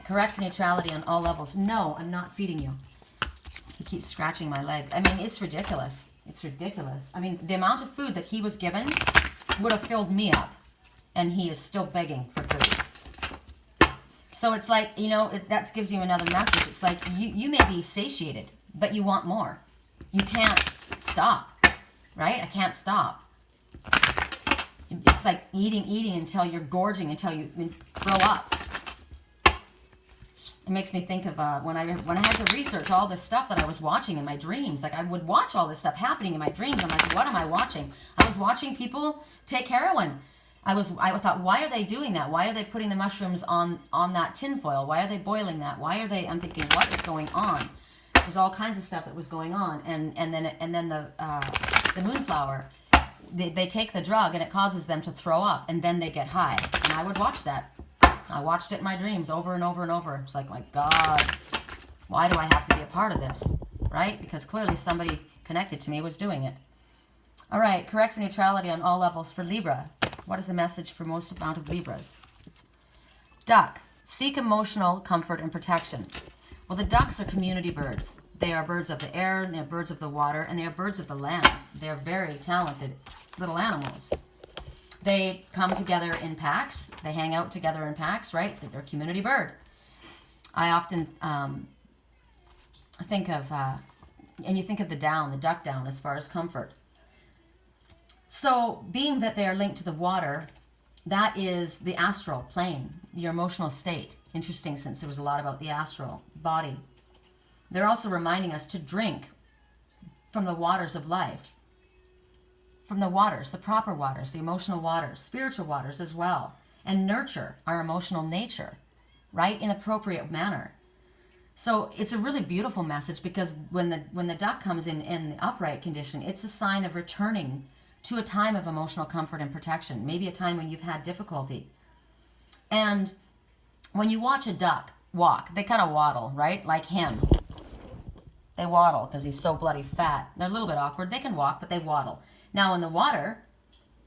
Correct neutrality on all levels. No, I'm not feeding you. He keeps scratching my leg. I mean, it's ridiculous. It's ridiculous. I mean, the amount of food that he was given would have filled me up, and he is still begging for food. So it's like, that gives you another message. It's like you may be satiated, but you want more. You can't stop, right? I can't stop. It's like eating until you're gorging, until you throw up. It makes me think of when I had to research all this stuff that I was watching in my dreams. Like, I would watch all this stuff happening in my dreams. I'm like, what am I watching? I was watching people take heroin. I thought, why are they doing that? Why are they putting the mushrooms on that tinfoil? Why are they boiling that? I'm thinking, what is going on? There's all kinds of stuff that was going on. And then the moonflower, they take the drug and it causes them to throw up, and then they get high. And I would watch that. I watched it in my dreams over and over and over. It's like, my God, why do I have to be a part of this? Right? Because clearly somebody connected to me was doing it. All right, correct for neutrality on all levels for Libra. What is the message for most amount of Libras? Duck, seek emotional comfort and protection. Well, the ducks are community birds. They are birds of the air, and they are birds of the water, and they are birds of the land. They are very talented little animals. They come together in packs. They hang out together in packs, right? They're a community bird. I often think of, and you think of the duck down as far as comfort. So being that they are linked to the water, that is the astral plane, your emotional state. Interesting, since there was a lot about the astral body. They're also reminding us to drink from the waters of life. From the waters, the proper waters, the emotional waters, spiritual waters as well. And nurture our emotional nature, right? In appropriate manner. So it's a really beautiful message, because when the duck comes in the upright condition, it's a sign of returning to a time of emotional comfort and protection. Maybe a time when you've had difficulty. And when you watch a duck walk, they kind of waddle, right? Like him. They waddle because he's so bloody fat. They're a little bit awkward. They can walk, but they waddle. Now in the water,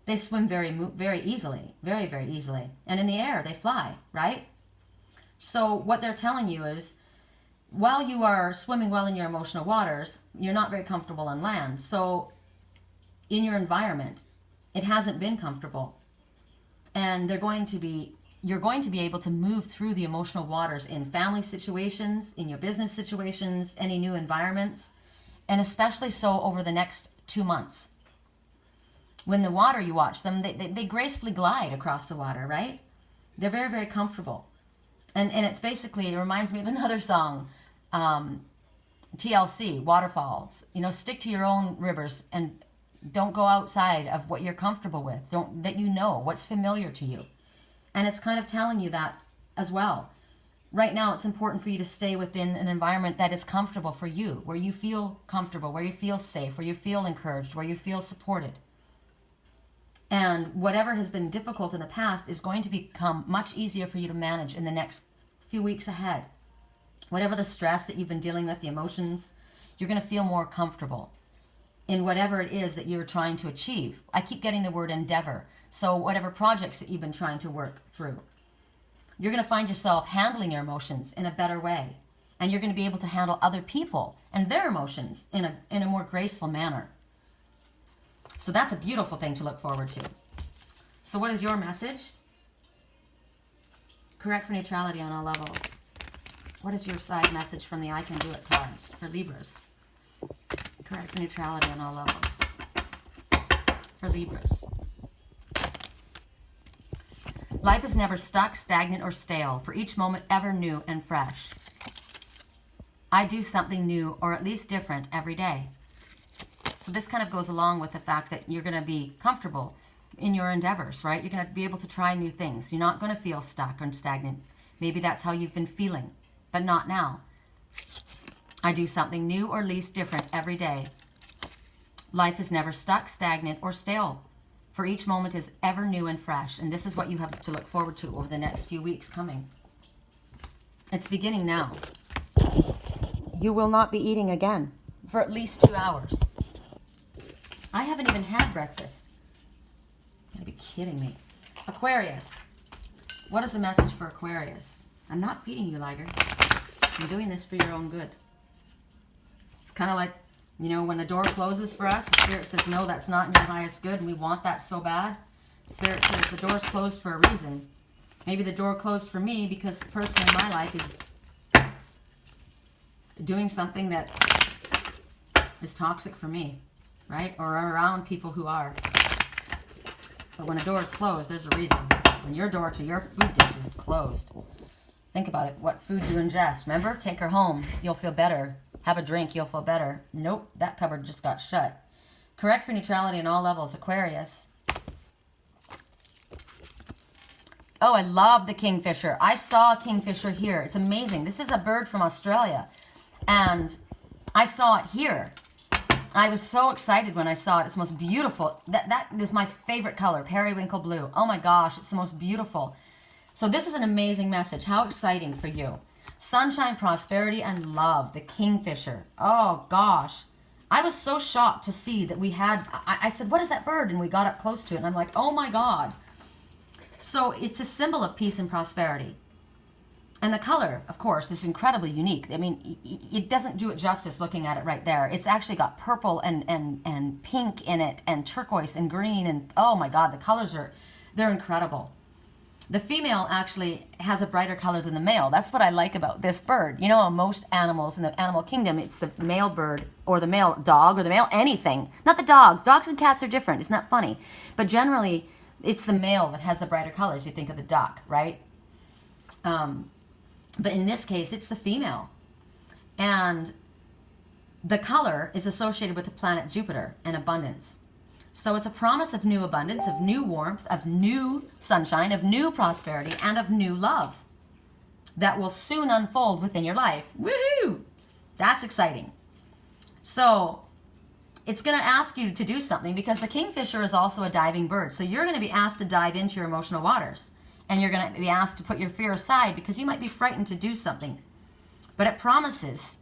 they swim very easily, very, very easily. And in the air, they fly, right? So what they're telling you is, while you are swimming well in your emotional waters, you're not very comfortable on land. So in your environment, it hasn't been comfortable. And they're going to be, you're going to be able to move through the emotional waters in family situations, in your business situations, any new environments, and especially so over the next 2 months. When the water, you watch them, they gracefully glide across the water, right? They're very, very comfortable. And it's basically, it reminds me of another song, TLC, Waterfalls. You know, stick to your own rivers and don't go outside of what you're comfortable with. That you know, what's familiar to you. And it's kind of telling you that as well. Right now, it's important for you to stay within an environment that is comfortable for you, where you feel comfortable, where you feel safe, where you feel encouraged, where you feel supported. And whatever has been difficult in the past is going to become much easier for you to manage in the next few weeks ahead. Whatever the stress that you've been dealing with, the emotions, you're going to feel more comfortable in whatever it is that you're trying to achieve. I keep getting the word endeavor. So whatever projects that you've been trying to work through, you're going to find yourself handling your emotions in a better way. And you're going to be able to handle other people and their emotions in a more graceful manner. So that's a beautiful thing to look forward to. So what is your message? Correct for neutrality on all levels. What is your side message from the I Can Do It cards for Libras? Correct for neutrality on all levels. For Libras. Life is never stuck, stagnant, or stale. For each moment ever new and fresh. I do something new or at least different every day. So this kind of goes along with the fact that you're going to be comfortable in your endeavors, right? You're going to be able to try new things. You're not going to feel stuck or stagnant. Maybe that's how you've been feeling, but not now. I do something new or at least different every day. Life is never stuck, stagnant, or stale. For each moment is ever new and fresh. And this is what you have to look forward to over the next few weeks coming. It's beginning now. You will not be eating again for at least 2 hours. I haven't even had breakfast. You gotta be kidding me. Aquarius. What is the message for Aquarius? I'm not feeding you, Liger. I'm doing this for your own good. It's kind of like, you know, when the door closes for us, the Spirit says, no, that's not in your highest good, and we want that so bad. The Spirit says the door's closed for a reason. Maybe the door closed for me because the person in my life is doing something that is toxic for me, right? Or around people who are. But when a door is closed, there's a reason. When your door to your food dish is closed, think about it. What food you ingest. Remember, take her home. You'll feel better. Have a drink. You'll feel better. Nope, that cupboard just got shut. Correct for neutrality on all levels, Aquarius. Oh, I love the Kingfisher. I saw a Kingfisher here. It's amazing. This is a bird from Australia. And I saw it here. I was so excited when I saw it. It's the most beautiful. That is my favorite color, periwinkle blue. Oh my gosh, it's the most beautiful. So this is an amazing message. How exciting for you. Sunshine, prosperity, and love. The Kingfisher. Oh gosh. I was so shocked to see that we had, I said, what is that bird? And we got up close to it and I'm like, oh my God. So it's a symbol of peace and prosperity. And the color, of course, is incredibly unique. I mean, it doesn't do it justice looking at it right there. It's actually got purple and pink in it and turquoise and green. And oh my God, the colors they're incredible. The female actually has a brighter color than the male. That's what I like about this bird. You know, most animals in the animal kingdom, it's the male bird or the male dog or the male anything. Not the dogs. Dogs and cats are different. It's not funny. But generally, it's the male that has the brighter colors. You think of the duck, right? But in this case, it's the female. And the color is associated with the planet Jupiter and abundance. So it's a promise of new abundance, of new warmth, of new sunshine, of new prosperity, and of new love that will soon unfold within your life. Woohoo! That's exciting. So it's going to ask you to do something because the Kingfisher is also a diving bird. So you're going to be asked to dive into your emotional waters. And you're going to be asked to put your fear aside because you might be frightened to do something. But it promises,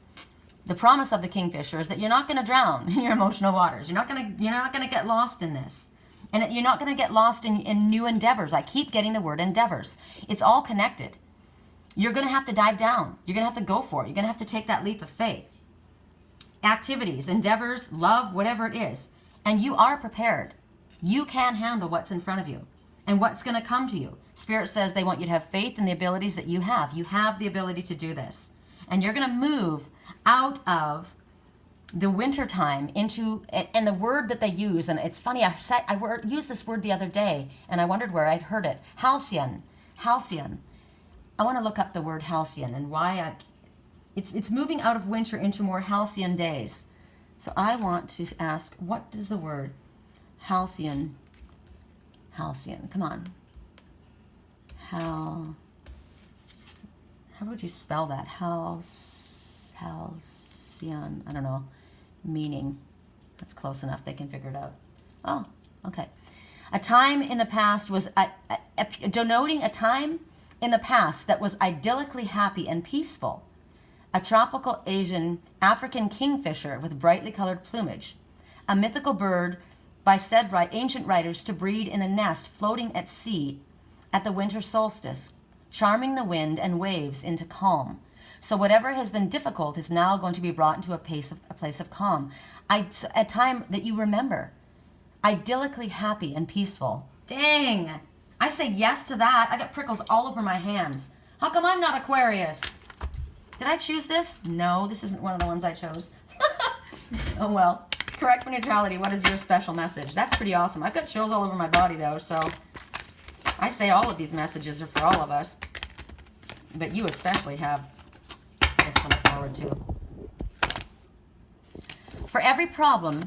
the promise of the Kingfisher is that you're not going to drown in your emotional waters. You're not going to get lost in this. And you're not going to get lost in new endeavors. I keep getting the word endeavors. It's all connected. You're going to have to dive down. You're going to have to go for it. You're going to have to take that leap of faith. Activities, endeavors, love, whatever it is. And you are prepared. You can handle what's in front of you and what's going to come to you. Spirit says they want you to have faith in the abilities that you have. You have the ability to do this. And you're going to move out of the winter time into, and the word that they use, and it's funny, I used this word the other day, and I wondered where I'd heard it. Halcyon. Halcyon. I want to look up the word halcyon and why it's moving out of winter into more halcyon days. So I want to ask, what does the word halcyon, come on. How would you spell that? Halcyon, I don't know. Meaning. That's close enough. They can figure it out. Oh, okay. A time in the past was denoting a time in the past that was idyllically happy and peaceful. A tropical Asian African kingfisher with brightly colored plumage. A mythical bird by said ancient writers to breed in a nest floating at sea at the winter solstice, charming the wind and waves into calm. So whatever has been difficult is now going to be brought into a place of calm. A time that you remember. Idyllically happy and peaceful. Dang! I say yes to that. I got prickles all over my hands. How come I'm not Aquarius? Did I choose this? No, this isn't one of the ones I chose. Oh well. Correct for neutrality. What is your special message? That's pretty awesome. I've got chills all over my body though, so I say all of these messages are for all of us. But you especially have this to look forward to. For every problem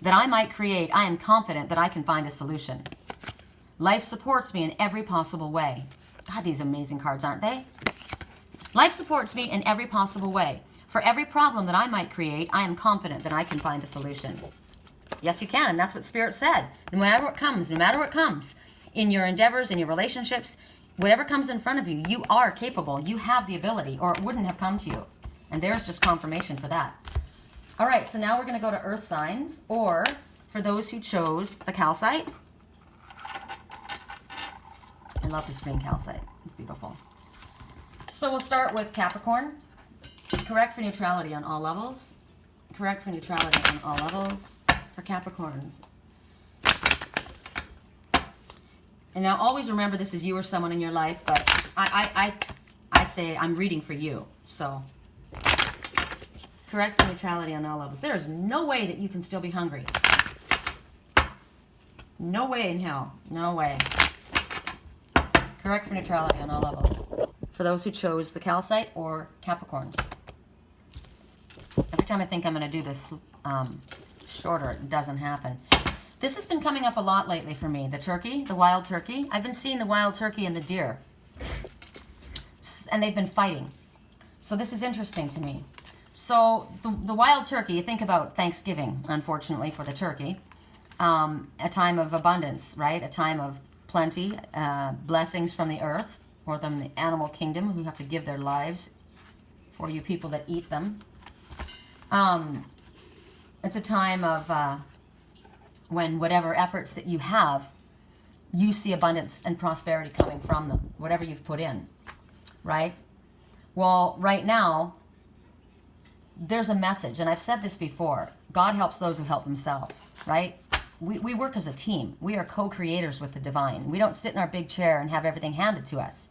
that I might create, I am confident that I can find a solution. Life supports me in every possible way. God, these amazing cards, aren't they? Life supports me in every possible way. For every problem that I might create, I am confident that I can find a solution. Yes, you can, and that's what Spirit said. No matter what comes, in your endeavors, in your relationships, whatever comes in front of you, you are capable. You have the ability, or it wouldn't have come to you. And there's just confirmation for that. All right, so now we're going to go to earth signs, or for those who chose the calcite. I love this green calcite. It's beautiful. So we'll start with Capricorn. Correct for neutrality on all levels. Correct for neutrality on all levels for Capricorns. And now always remember this is you or someone in your life, but I say I'm reading for you. So correct for neutrality on all levels. There is no way that you can still be hungry. No way in hell. No way. Correct for neutrality on all levels. For those who chose the calcite or Capricorns. Every time I think I'm going to do this shorter, it doesn't happen. This has been coming up a lot lately for me. The turkey, the wild turkey. I've been seeing the wild turkey and the deer. And they've been fighting. So this is interesting to me. So the wild turkey, you think about Thanksgiving, unfortunately, for the turkey. A time of abundance, right? A time of plenty, blessings from the earth, or from the animal kingdom, who have to give their lives for you people that eat them. It's a time of when whatever efforts that you have, you see abundance and prosperity coming from them, whatever you've put in, right? Well, right now, there's a message, and I've said this before. God helps those who help themselves, right? We work as a team. We are co-creators with the divine. We don't sit in our big chair and have everything handed to us.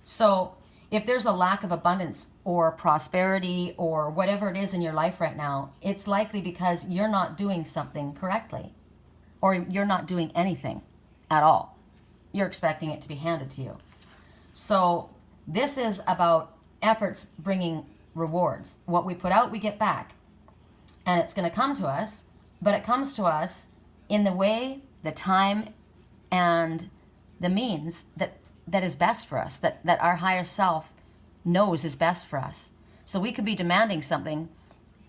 So if there's a lack of abundance or prosperity or whatever it is in your life right now, it's likely because you're not doing something correctly, or you're not doing anything at all. You're expecting it to be handed to you. So this is about efforts bringing rewards. What we put out, we get back. And it's going to come to us, but it comes to us in the way, the time, and the means that is best for us, that our higher self knows is best for us. So we could be demanding something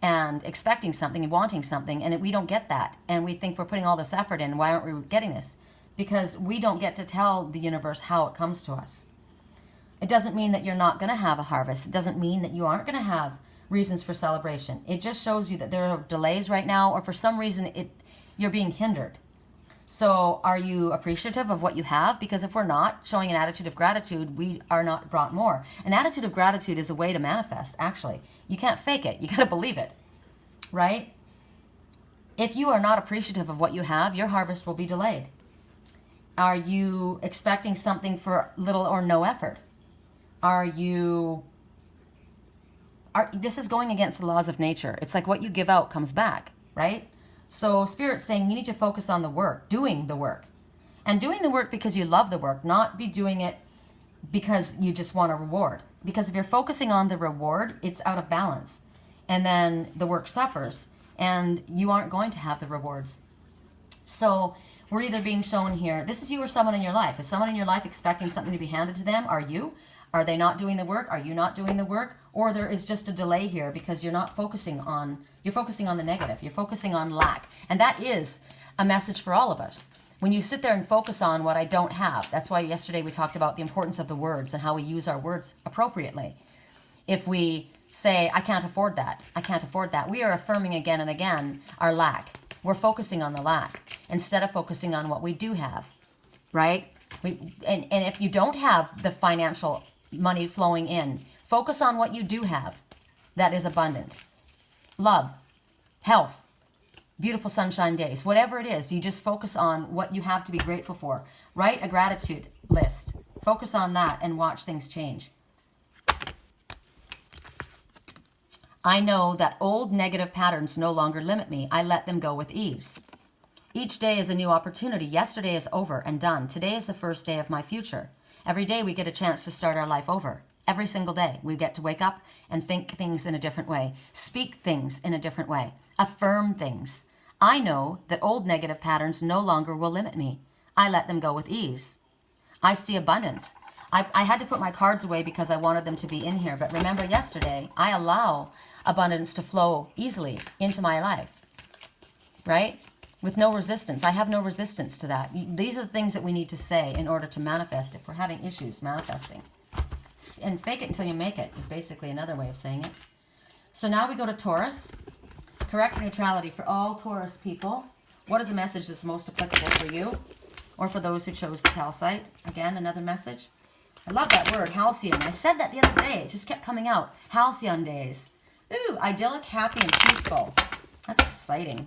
and expecting something and wanting something, and we don't get that. And we think we're putting all this effort in. Why aren't we getting this? Because we don't get to tell the universe how it comes to us. It doesn't mean that you're not going to have a harvest. It doesn't mean that you aren't going to have reasons for celebration. It just shows you that there are delays right now, or for some reason you're being hindered. So are you appreciative of what you have? Because if we're not showing an attitude of gratitude, we are not brought more. An attitude of gratitude is a way to manifest, actually. You can't fake it. You got to believe it, right? If you are not appreciative of what you have, your harvest will be delayed. Are you expecting something for little or no effort? This is going against the laws of nature. It's like what you give out comes back, right? So Spirit's saying you need to focus on the work, doing the work. And doing the work because you love the work, not be doing it because you just want a reward. Because if you're focusing on the reward, it's out of balance. And then the work suffers and you aren't going to have the rewards. So we're either being shown here, this is you or someone in your life. Is someone in your life expecting something to be handed to them? Are you? Are they not doing the work? Are you not doing the work? Or there is just a delay here because you're focusing on the negative. You're focusing on lack. And that is a message for all of us. When you sit there and focus on what I don't have, that's why yesterday we talked about the importance of the words and how we use our words appropriately. If we say, I can't afford that, I can't afford that, we are affirming again and again our lack. We're focusing on the lack instead of focusing on what we do have, right? And if you don't have the financial money flowing in, focus on what you do have that is abundant. Love, health, beautiful sunshine days, whatever it is, you just focus on what you have to be grateful for. Write a gratitude list. Focus on that and watch things change. I know that old negative patterns no longer limit me. I let them go with ease. Each day is a new opportunity. Yesterday is over and done. Today is the first day of my future. Every day we get a chance to start our life over. Every single day we get to wake up and think things in a different way. Speak things in a different way. Affirm things. I know that old negative patterns no longer will limit me. I let them go with ease. I see abundance. I had to put my cards away because I wanted them to be in here. But remember yesterday, I allow abundance to flow easily into my life, right? With no resistance. I have no resistance to that. These are the things that we need to say in order to manifest if we're having issues manifesting. And fake it until you make it is basically another way of saying it. So now we go to Taurus. Correct neutrality for all Taurus people. What is the message that's most applicable for you? Or for those who chose the calcite? Again, another message. I love that word, halcyon. I said that the other day. It just kept coming out. Halcyon days. Ooh, idyllic, happy, and peaceful. That's exciting.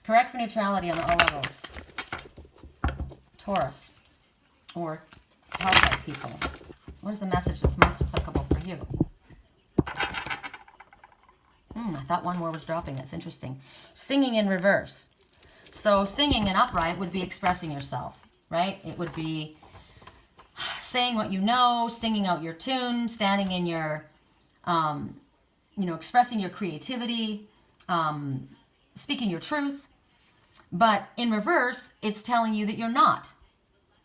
Correct for neutrality on all levels. Taurus. Or calcite people. What is the message that's most applicable for you? I thought one more was dropping. That's interesting. Singing in reverse. So singing in upright would be expressing yourself, right? It would be saying what you know, singing out your tune, standing in your, expressing your creativity, speaking your truth. But in reverse, it's telling you that you're not.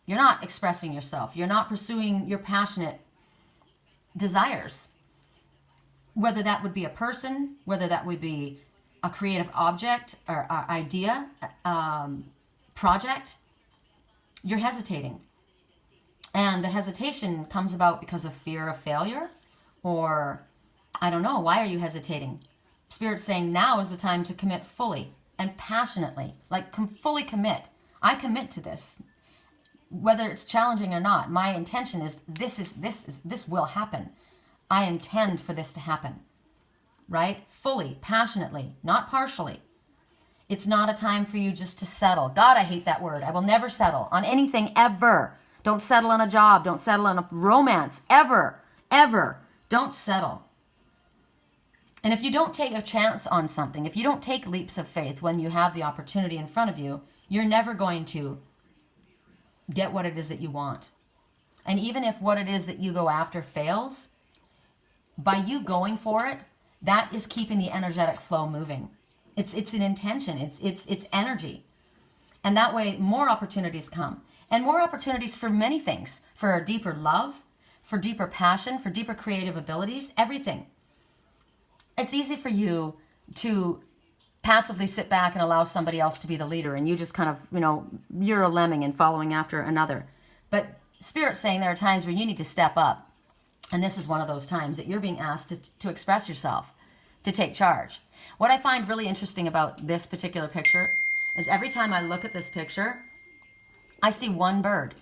You're not expressing yourself. You're not pursuing your passionate desires. Whether that would be a person, whether that would be a creative object or idea, project, you're hesitating. And the hesitation comes about because of fear of failure, or I don't know, why are you hesitating? Spirit's saying now is the time to commit fully and passionately, like fully commit. I commit to this. Whether it's challenging or not, my intention is this will happen. I intend for this to happen, right? Fully, passionately, not partially. It's not a time for you just to settle. God, I hate that word. I will never settle on anything ever. Don't settle on a job. Don't settle on a romance. Ever. Ever. Don't settle. And if you don't take a chance on something, if you don't take leaps of faith when you have the opportunity in front of you, you're never going to get what it is that you want. And even if what it is that you go after fails, by you going for it, that is keeping the energetic flow moving. It's an intention. It's energy. And that way more opportunities come. And more opportunities for many things. For a deeper love, for deeper passion, for deeper creative abilities, everything. It's easy for you to passively sit back and allow somebody else to be the leader, and you just kind of, you're a lemming and following after another. But Spirit's saying there are times where you need to step up. And this is one of those times that you're being asked to express yourself, to take charge. What I find really interesting about this particular picture is every time I look at this picture, I see one bird.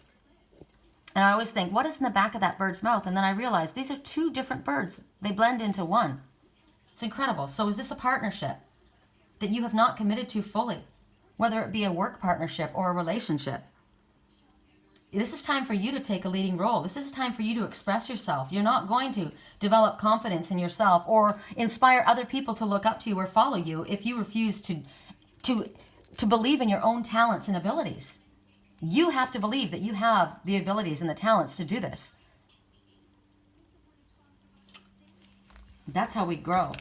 And I always think, what is in the back of that bird's mouth? And then I realize these are two different birds. They blend into one. It's incredible. So is this a partnership that you have not committed to fully, whether it be a work partnership or a relationship? this is time for you to take a leading role. This is time for you to express yourself. You're not going to develop confidence in yourself or inspire other people to look up to you or follow you if you refuse to believe in your own talents and abilities. You have to believe that you have the abilities and the talents to do this. That's how we grow.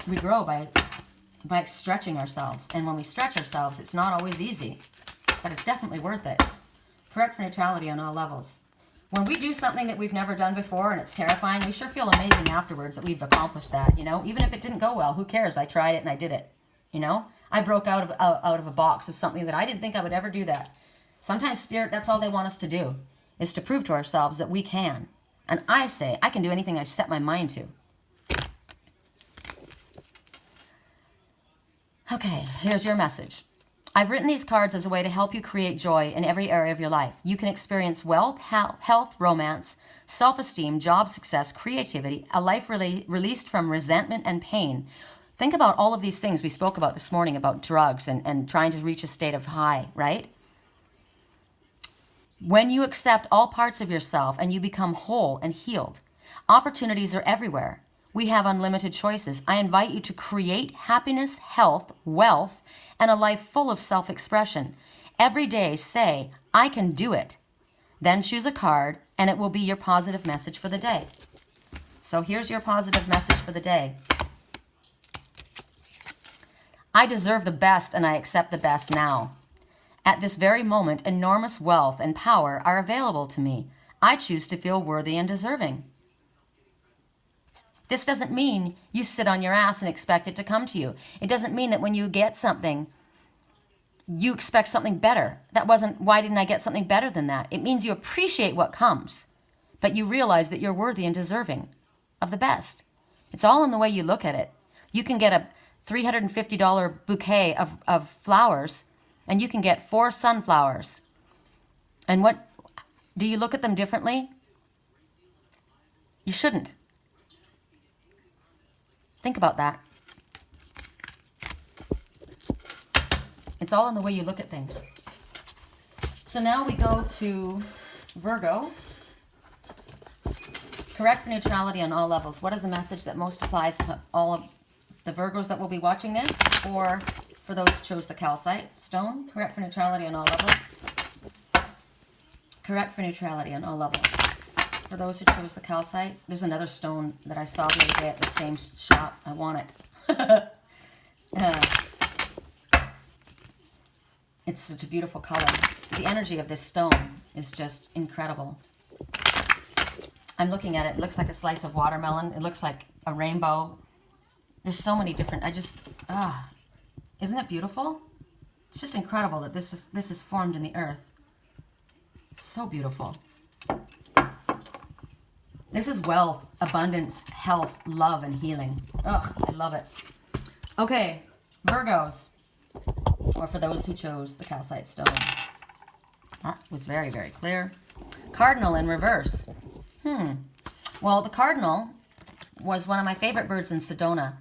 We grow by stretching ourselves. And when we stretch ourselves, it's not always easy, but it's definitely worth it. Correct for neutrality on all levels. When we do something that we've never done before and it's terrifying, we sure feel amazing afterwards that we've accomplished that, you know? Even if it didn't go well, who cares? I tried it and I did it, you know? I broke out of a box of something that I didn't think I would ever do that. Sometimes Spirit, that's all they want us to do, is to prove to ourselves that we can. And I say, I can do anything I set my mind to. Okay, here's your message. I've written these cards as a way to help you create joy in every area of your life. You can experience wealth, health, romance, self-esteem, job success, creativity, a life released from resentment and pain. Think about all of these things we spoke about this morning about drugs and trying to reach a state of high, right? When you accept all parts of yourself and you become whole and healed, opportunities are everywhere. We have unlimited choices. I invite you to create happiness, health, wealth, and a life full of self-expression. Every day say, I can do it. Then choose a card and it will be your positive message for the day. So here's your positive message for the day. I deserve the best and I accept the best now. At this very moment, enormous wealth and power are available to me. I choose to feel worthy and deserving. This doesn't mean you sit on your ass and expect it to come to you. It doesn't mean that when you get something, you expect something better. Why didn't I get something better than that? It means you appreciate what comes, but you realize that you're worthy and deserving of the best. It's all in the way you look at it. You can get a $350 bouquet of flowers, and you can get 4 sunflowers. And what, do you look at them differently? You shouldn't. Think about that. It's all in the way you look at things. So now we go to Virgo. Correct for neutrality on all levels. What is the message that most applies to all of the Virgos that will be watching this? Or for those who chose the calcite stone? Correct for neutrality on all levels. Correct for neutrality on all levels. For those who chose the calcite, there's another stone that I saw the other day at the same shop. I want it. It's such a beautiful color. The energy of this stone is just incredible. I'm looking at it. It looks like a slice of watermelon. It looks like a rainbow. There's so many different, isn't it beautiful? It's just incredible that this is formed in the earth. It's so beautiful. This is wealth, abundance, health, love, and healing. Ugh, I love it. Okay, Virgos, or for those who chose the calcite stone. That was very, very clear. Cardinal in reverse. Well, the cardinal was one of my favorite birds in Sedona.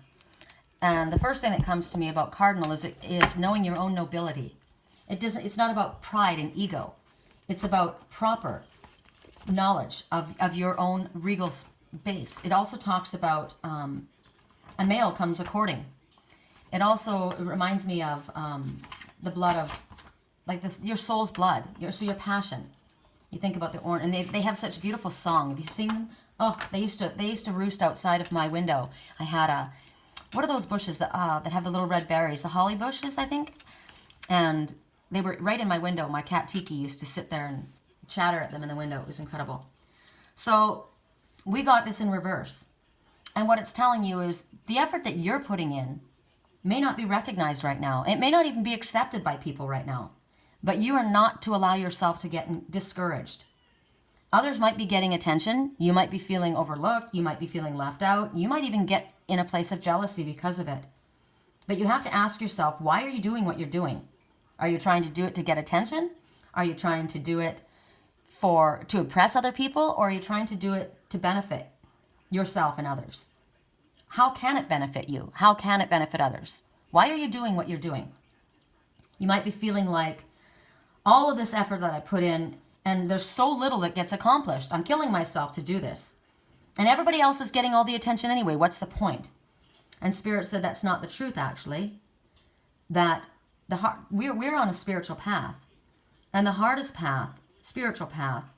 And the first thing that comes to me about cardinal is knowing your own nobility. It's not about pride and ego. It's about proper knowledge of your own regal base. It also talks about a male comes a courting. It also reminds me of the blood of, like this, your soul's blood, your passion. You think about the orange, and they have such a beautiful song. Have you seen them? Oh, they used to roost outside of my window. I had what are those bushes that have the little red berries? The holly bushes, I think. And they were right in my window. My cat Tiki used to sit there and chatter at them in the window. It was incredible. So we got this in reverse. And what it's telling you is the effort that you're putting in may not be recognized right now. It may not even be accepted by people right now. But you are not to allow yourself to get discouraged. Others might be getting attention. You might be feeling overlooked. You might be feeling left out. You might even get in a place of jealousy because of it. But you have to ask yourself, why are you doing what you're doing? Are you trying to do it to get attention? Are you trying to do it to impress other people? Or are you trying to do it to benefit yourself and others? How can it benefit you? How can it benefit others? Why are you doing what you're doing? You might be feeling like all of this effort that I put in And there's so little that gets accomplished. I'm killing myself to do this. And everybody else is getting all the attention anyway. What's the point? And Spirit said that's not the truth, actually. That the heart, we're on a spiritual path. And the hardest path, spiritual path,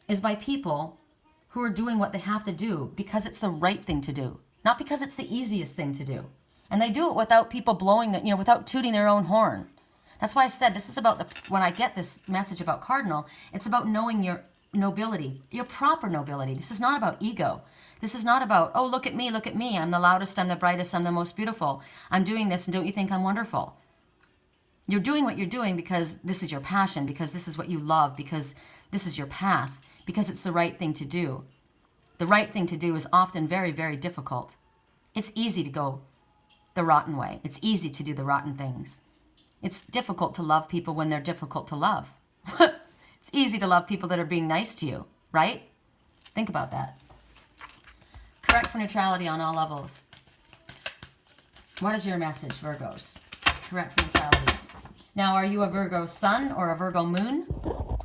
is by people who are doing what they have to do because it's the right thing to do, not because it's the easiest thing to do. And they do it without people blowing, without tooting their own horn. That's why I said this is about when I get this message about Cardinal, it's about knowing your nobility, your proper nobility. This is not about ego. This is not about, oh, look at me, I'm the loudest, I'm the brightest, I'm the most beautiful. I'm doing this, and don't you think I'm wonderful? You're doing what you're doing because this is your passion, because this is what you love, because this is your path, because it's the right thing to do. The right thing to do is often very, very difficult. It's easy to go the rotten way. It's easy to do the rotten things. It's difficult to love people when they're difficult to love. It's easy to love people that are being nice to you, right? Think about that. Correct for neutrality on all levels. What is your message, Virgos? Correct for neutrality. Now, are you a Virgo sun or a Virgo moon?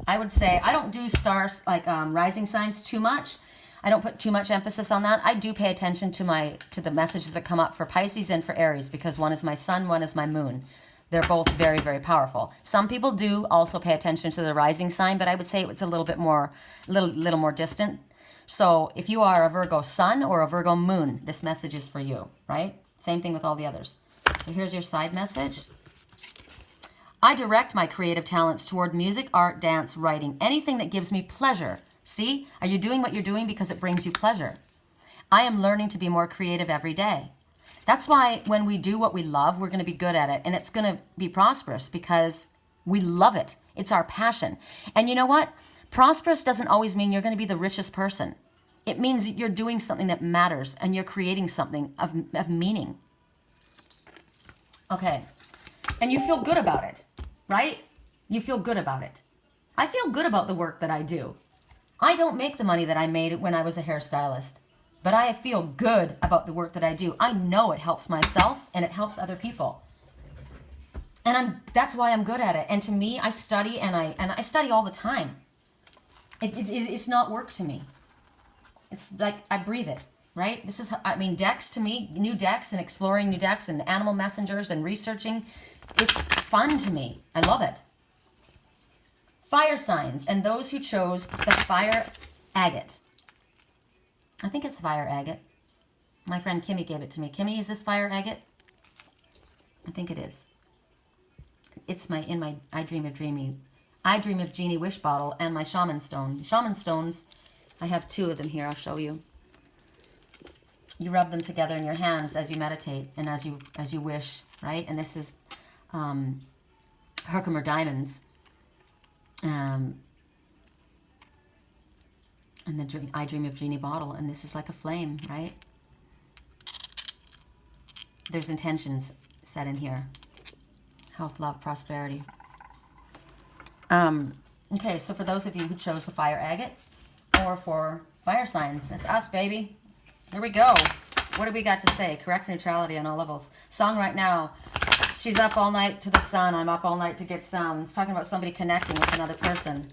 I would say I don't do stars like rising signs too much. I don't put too much emphasis on that. I do pay attention to the messages that come up for Pisces and for Aries because one is my sun, one is my moon. They're both very, very powerful. Some people do also pay attention to the rising sign, but I would say it's a little bit more, little more distant. So if you are a Virgo sun or a Virgo moon, this message is for you, right? Same thing with all the others. So here's your side message. I direct my creative talents toward music, art, dance, writing, anything that gives me pleasure. See, are you doing what you're doing because it brings you pleasure? I am learning to be more creative every day. That's why when we do what we love, we're going to be good at it. And it's going to be prosperous because we love it. It's our passion. And you know what? Prosperous doesn't always mean you're going to be the richest person. It means that you're doing something that matters and you're creating something of meaning. Okay. And you feel good about it, right? You feel good about it. I feel good about the work that I do. I don't make the money that I made when I was a hairstylist. But I feel good about the work that I do. I know it helps myself and it helps other people. And that's why I'm good at it. And to me, I study and I study all the time. It's not work to me. It's like I breathe it, right? This is, decks to me, new decks and exploring new decks and animal messengers and researching. It's fun to me. I love it. Fire signs and those who chose the fire agate. I think it's fire agate. My friend Kimmy gave it to me. Kimmy, is this fire agate? I think it is. It's in my I Dream of Genie wish bottle and my shaman stone. Shaman stones, I have 2 of them here. I'll show you. You rub them together in your hands as you meditate and as you wish, right? And this is Herkimer diamonds. And the I Dream of Genie bottle, and this is like a flame, right? There's intentions set in here. Health, love, prosperity. Okay, so for those of you who chose the fire agate, or for fire signs, that's us, baby. Here we go. What do we got to say? Correct for neutrality on all levels. Song right now. She's up all night to the sun. I'm up all night to get some. It's talking about somebody connecting with another person.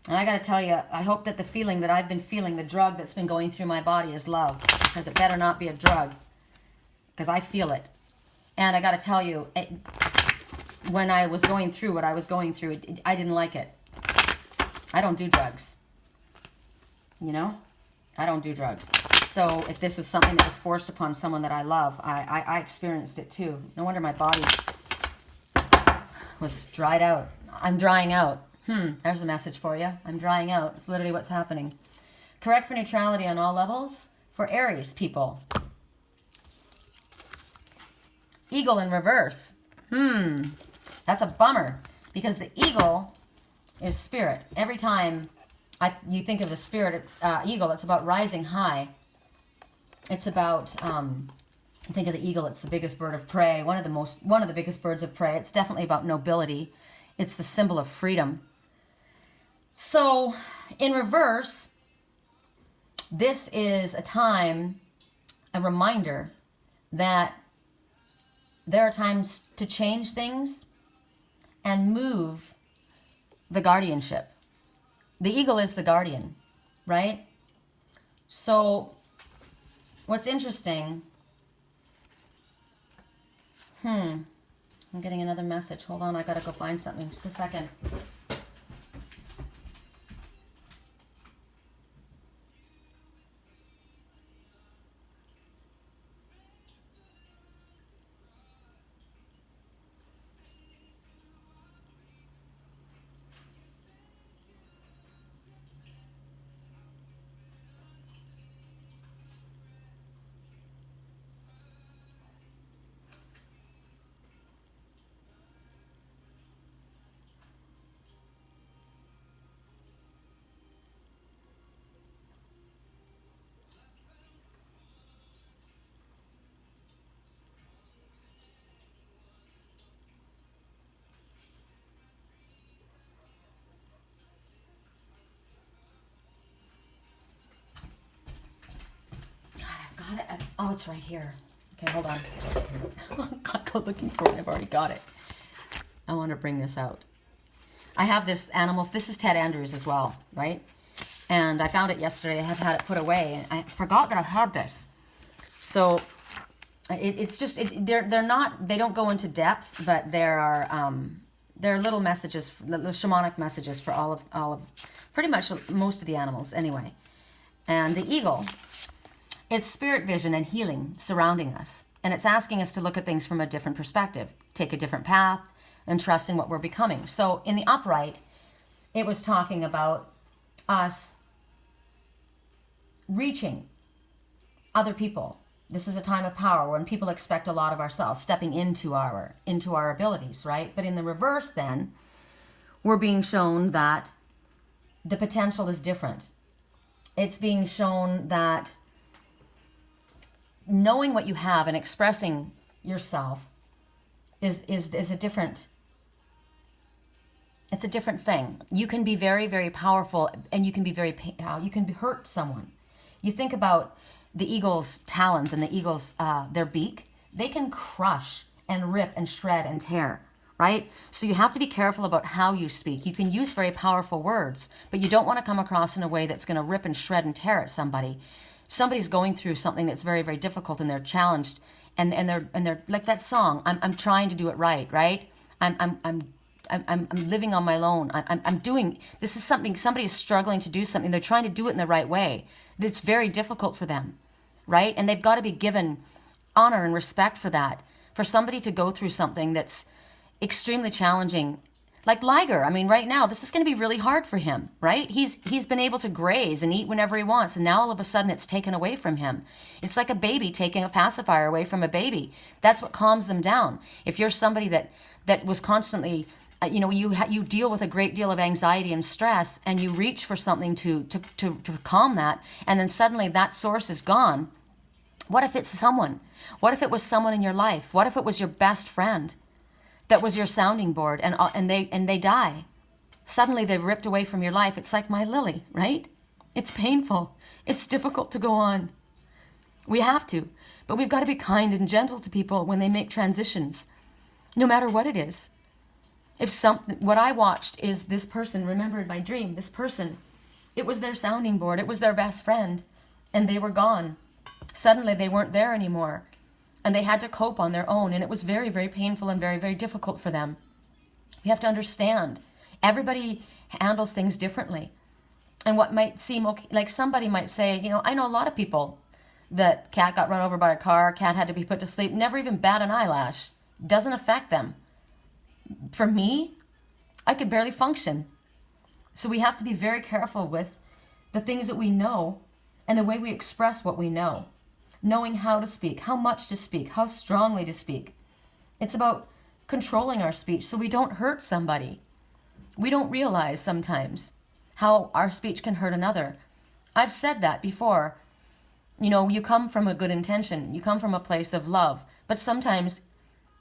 And I got to tell you, I hope that the feeling that I've been feeling, the drug that's been going through my body is love. Because it better not be a drug. Because I feel it. And I got to tell you, when I was going through what I was going through, I didn't like it. I don't do drugs. You know? I don't do drugs. So if this was something that was forced upon someone that I love, I experienced it too. No wonder my body was dried out. I'm drying out. There's a message for you. I'm drying out. It's literally what's happening. Correct for neutrality on all levels. For Aries people. Eagle in reverse. That's a bummer. Because the eagle is spirit. Every time you think of the spirit eagle, it's about rising high. It's about, think of the eagle, it's the biggest bird of prey. One of the biggest birds of prey. It's definitely about nobility. It's the symbol of freedom. So, in reverse, this is a reminder that there are times to change things and move the guardianship. the eagle is the guardian, right? So what's interesting, I'm getting another message. Hold on, I gotta go find something. Just a second. Oh, it's right here. Okay, hold on. I'll go looking for it. I've already got it. I want to bring this out. I have this animals. This is Ted Andrews as well, right? And I found it yesterday. I have had it put away. I forgot that I had this. So it's just they're not. They don't go into depth, but there are little messages, little shamanic messages for all of pretty much most of the animals anyway. And the eagle. It's spirit vision and healing surrounding us. And it's asking us to look at things from a different perspective, take a different path, and trust in what we're becoming. So in the upright, it was talking about us reaching other people. This is a time of power when people expect a lot of ourselves, stepping into our abilities, right? But in the reverse then, we're being shown that the potential is different. It's being shown that knowing what you have and expressing yourself is a different, it's a different thing. You can be very, very powerful, and you can be you can hurt someone. You think about the eagle's talons and the eagle's their beak. They can crush and rip and shred and tear, right? So you have to be careful about how you speak. You can use very powerful words, but you don't want to come across in a way that's going to rip and shred and tear at somebody. Somebody's going through something that's very, very difficult, and they're challenged, and they're like that song. I'm trying to do it right. I'm living on my own. I'm doing this is something. Somebody is struggling to do something. They're trying to do it in the right way. It's very difficult for them, right? And they've got to be given honor and respect for that. For somebody to go through something that's extremely challenging. Like Liger, I mean, right now, this is going to be really hard for him, right? He's been able to graze and eat whenever he wants, and now all of a sudden it's taken away from him. It's like a baby taking a pacifier away from a baby. That's what calms them down. If you're somebody that was constantly, you deal with a great deal of anxiety and stress, and you reach for something to calm that, and then suddenly that source is gone. What if it's someone? What if it was someone in your life? What if it was your best friend? That was your sounding board, and they die. Suddenly they're ripped away from your life. It's like my lily, right? It's painful. It's difficult to go on. We have to, but we've got to be kind and gentle to people when they make transitions, no matter what it is. What I watched is this person, remember in my dream, this person, it was their sounding board. It was their best friend, and they were gone. Suddenly they weren't there anymore. And they had to cope on their own, and it was very, very painful and very, very difficult for them. We have to understand, everybody handles things differently. And what might seem okay, like somebody might say, I know a lot of people that cat got run over by a car, cat had to be put to sleep, never even bat an eyelash. Doesn't affect them. For me, I could barely function. So we have to be very careful with the things that we know and the way we express what we know. Knowing how to speak, how much to speak, how strongly to speak. It's about controlling our speech so we don't hurt somebody. We don't realize sometimes how our speech can hurt another. I've said that before. You come from a good intention. You come from a place of love. But sometimes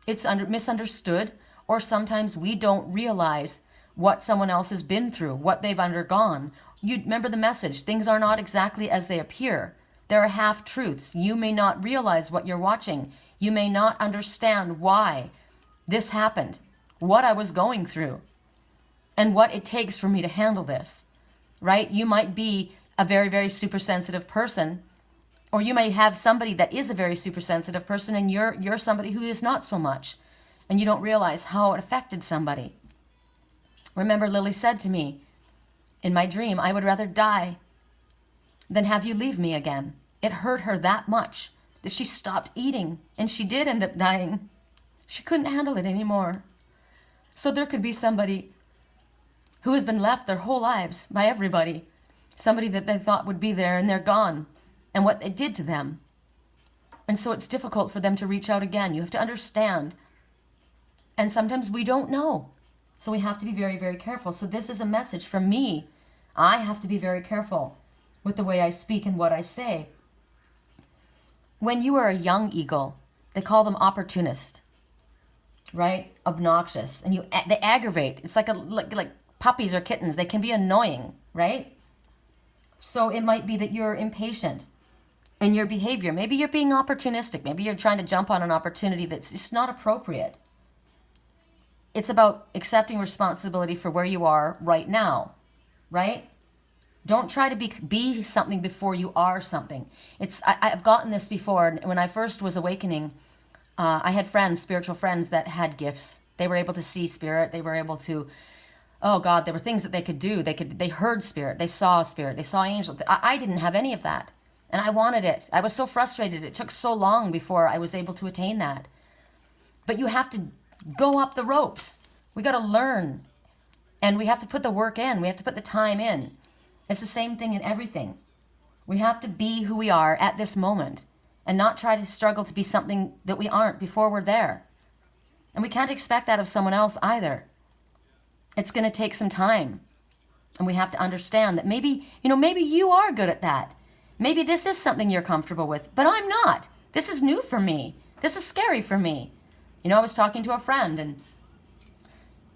it's misunderstood, or sometimes we don't realize what someone else has been through, what they've undergone. You remember the message, things are not exactly as they appear. There are half-truths. You may not realize what you're watching. You may not understand why this happened, what I was going through, and what it takes for me to handle this. right? You might be a very, very super sensitive person, or you may have somebody that is a very super sensitive person and you're somebody who is not so much, and you don't realize how it affected somebody. Remember, Lily said to me, in my dream, I would rather die than have you leave me again. It hurt her that much that she stopped eating, and she did end up dying. She couldn't handle it anymore. So there could be somebody who has been left their whole lives by everybody, somebody that they thought would be there, and they're gone, and what they did to them. And so it's difficult for them to reach out again. You have to understand. And sometimes we don't know. So we have to be very, very careful. So this is a message from me. I have to be very careful with the way I speak and what I say. When you are a young eagle, they call them opportunist, right? Obnoxious. And they aggravate. It's like puppies or kittens. They can be annoying, right? So it might be that you're impatient in your behavior. Maybe you're being opportunistic. Maybe you're trying to jump on an opportunity that's just not appropriate. It's about accepting responsibility for where you are right now, right? Don't try to be something before you are something. I've gotten this before. When I first was awakening, I had friends, spiritual friends, that had gifts. They were able to see spirit. They were able to, oh God, there were things that they could do. They heard spirit. They saw spirit. They saw angels. I didn't have any of that. And I wanted it. I was so frustrated. It took so long before I was able to attain that. But you have to go up the ropes. We got to learn. And we have to put the work in. We have to put the time in. It's the same thing in everything. We have to be who we are at this moment and not try to struggle to be something that we aren't before we're there. And we can't expect that of someone else either. It's going to take some time. And we have to understand that maybe you are good at that. Maybe this is something you're comfortable with, but I'm not. This is new for me. This is scary for me. I was talking to a friend, and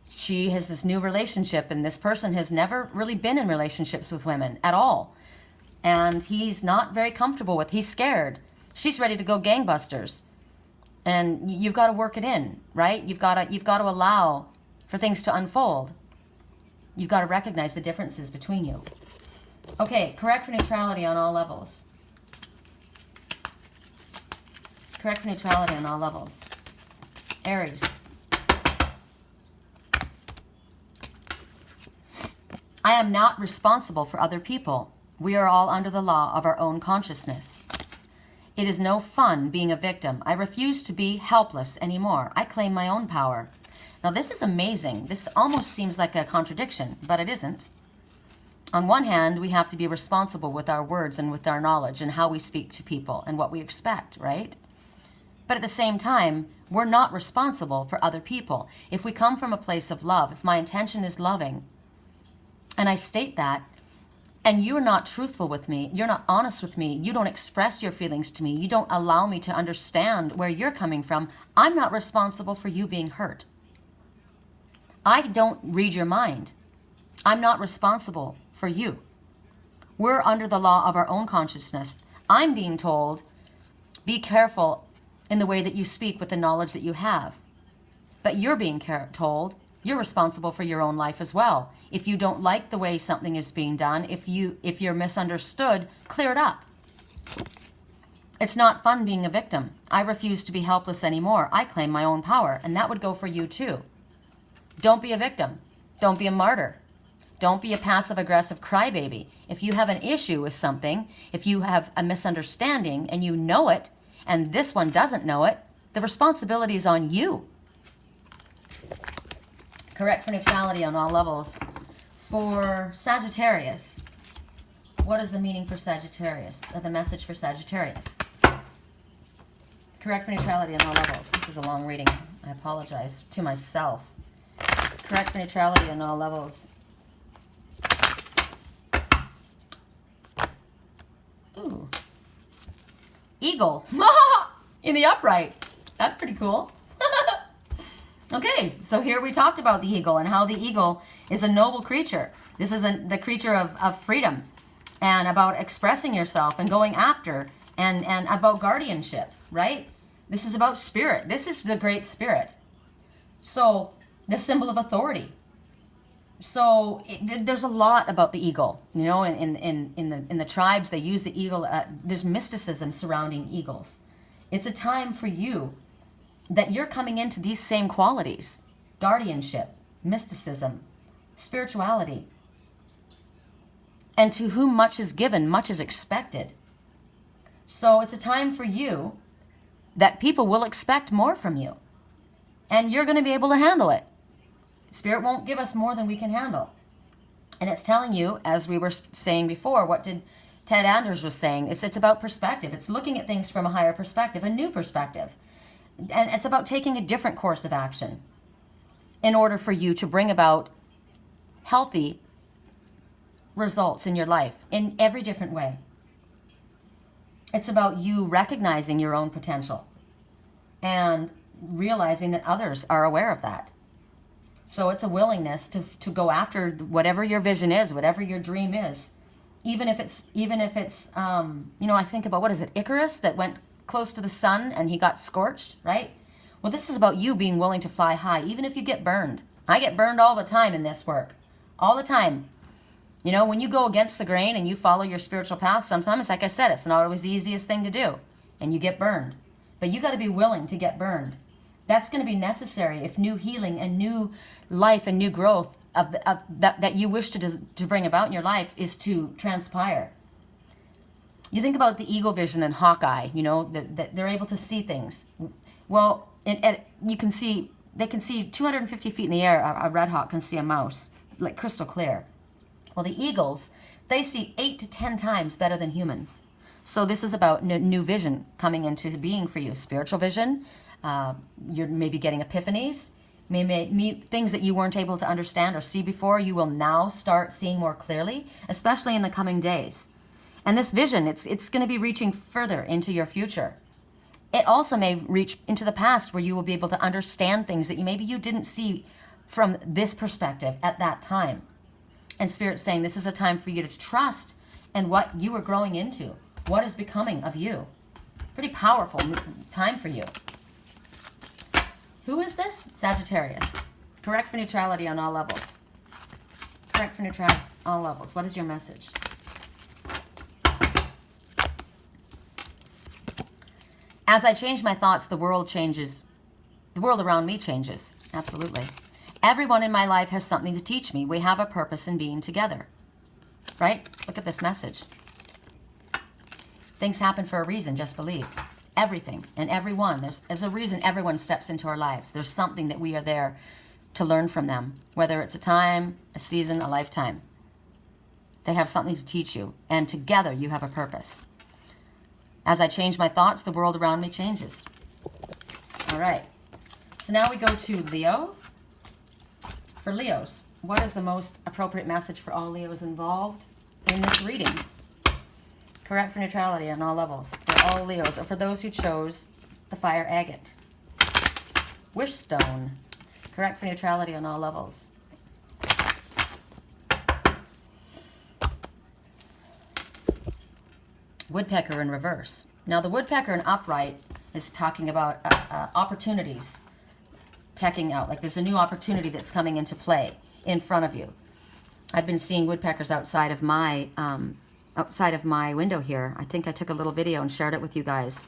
she has this new relationship, and this person has never really been in relationships with women at all. And he's not very comfortable with, he's scared. She's ready to go gangbusters. And you've got to work it in, right? You've got to allow for things to unfold. You've got to recognize the differences between you. Okay, correct for neutrality on all levels. Correct for neutrality on all levels. Aries. I am not responsible for other people. We are all under the law of our own consciousness. It is no fun being a victim. I refuse to be helpless anymore. I claim my own power. Now this is amazing. This almost seems like a contradiction, but it isn't. On one hand, we have to be responsible with our words and with our knowledge and how we speak to people and what we expect, right? But at the same time, we're not responsible for other people. If we come from a place of love, if my intention is loving, and I state that, and you're not truthful with me, you're not honest with me, you don't express your feelings to me, you don't allow me to understand where you're coming from, I'm not responsible for you being hurt. I don't read your mind. I'm not responsible for you. We're under the law of our own consciousness. I'm being told, be careful in the way that you speak with the knowledge that you have. But you're being told you're responsible for your own life as well. If you don't like the way something is being done, if you're misunderstood, clear it up. It's not fun being a victim. I refuse to be helpless anymore. I claim my own power, and that would go for you too. Don't be a victim. Don't be a martyr. Don't be a passive-aggressive crybaby. If you have an issue with something, if you have a misunderstanding and you know it, and this one doesn't know it, the responsibility is on you. Correct for neutrality on all levels. For Sagittarius, what is the meaning for Sagittarius? The message for Sagittarius. Correct for neutrality on all levels. This is a long reading. I apologize to myself. Correct for neutrality on all levels. Ooh. Eagle. In the upright. That's pretty cool. Okay, so here we talked about the eagle and how the eagle is a noble creature. This is the creature of freedom and about expressing yourself and going after and about guardianship, right? This is about spirit. This is the great spirit. So the symbol of authority. So there's a lot about the eagle, you know, in the tribes, they use the eagle. There's mysticism surrounding eagles. It's a time for you that you're coming into these same qualities: guardianship, mysticism, spirituality. And to whom much is given, much is expected. So it's a time for you that people will expect more from you. And you're going to be able to handle it. Spirit won't give us more than we can handle. And it's telling you, as we were saying before, what did Ted Anders was saying, it's about perspective. It's looking at things from a higher perspective, a new perspective. And it's about taking a different course of action in order for you to bring about healthy results in your life in every different way. It's about you recognizing your own potential and realizing that others are aware of that. So it's a willingness to go after whatever your vision is, whatever your dream is, even if it's you know, I think about, what is it, Icarus, that went close to the sun and he got scorched, right? Well, this is about you being willing to fly high, even if you get burned. I get burned all the time in this work, all the time. You know, when you go against the grain and you follow your spiritual path, sometimes, like I said, it's not always the easiest thing to do, and you get burned. But you got to be willing to get burned. That's going to be necessary if new healing and new life and new growth that you wish to bring about in your life is to transpire. You think about the eagle vision and Hawkeye, you know, that they're able to see things. Well, they can see 250 feet in the air. A red hawk can see a mouse, like crystal clear. Well, the eagles, they see 8 to 10 times better than humans. So this is about new vision coming into being for you. Spiritual vision. You're maybe getting epiphanies. Maybe things that you weren't able to understand or see before, you will now start seeing more clearly, especially in the coming days. And this vision, it's going to be reaching further into your future. It also may reach into the past, where you will be able to understand things that maybe you didn't see from this perspective at that time. And Spirit's saying this is a time for you to trust in what you are growing into, what is becoming of you. Pretty powerful time for you. Who is this? Sagittarius. Correct for neutrality on all levels. Correct for neutrality on all levels. What is your message? As I change my thoughts, the world changes. The world around me changes. Absolutely. Everyone in my life has something to teach me. We have a purpose in being together. Right? Look at this message. Things happen for a reason, just believe. Everything and everyone. There's a reason everyone steps into our lives. There's something that we are there to learn from them. Whether it's a time, a season, a lifetime. They have something to teach you. And together you have a purpose. As I change my thoughts, the world around me changes. All right. So now we go to Leo. For Leos, what is the most appropriate message for all Leos involved in this reading? Correct for neutrality on all levels. For all Leos, or for those who chose the fire agate. Wish stone. Correct for neutrality on all levels. Woodpecker in reverse. Now the woodpecker in upright is talking about opportunities pecking out. Like there's a new opportunity that's coming into play in front of you. I've been seeing woodpeckers outside of my window here. I think I took a little video and shared it with you guys.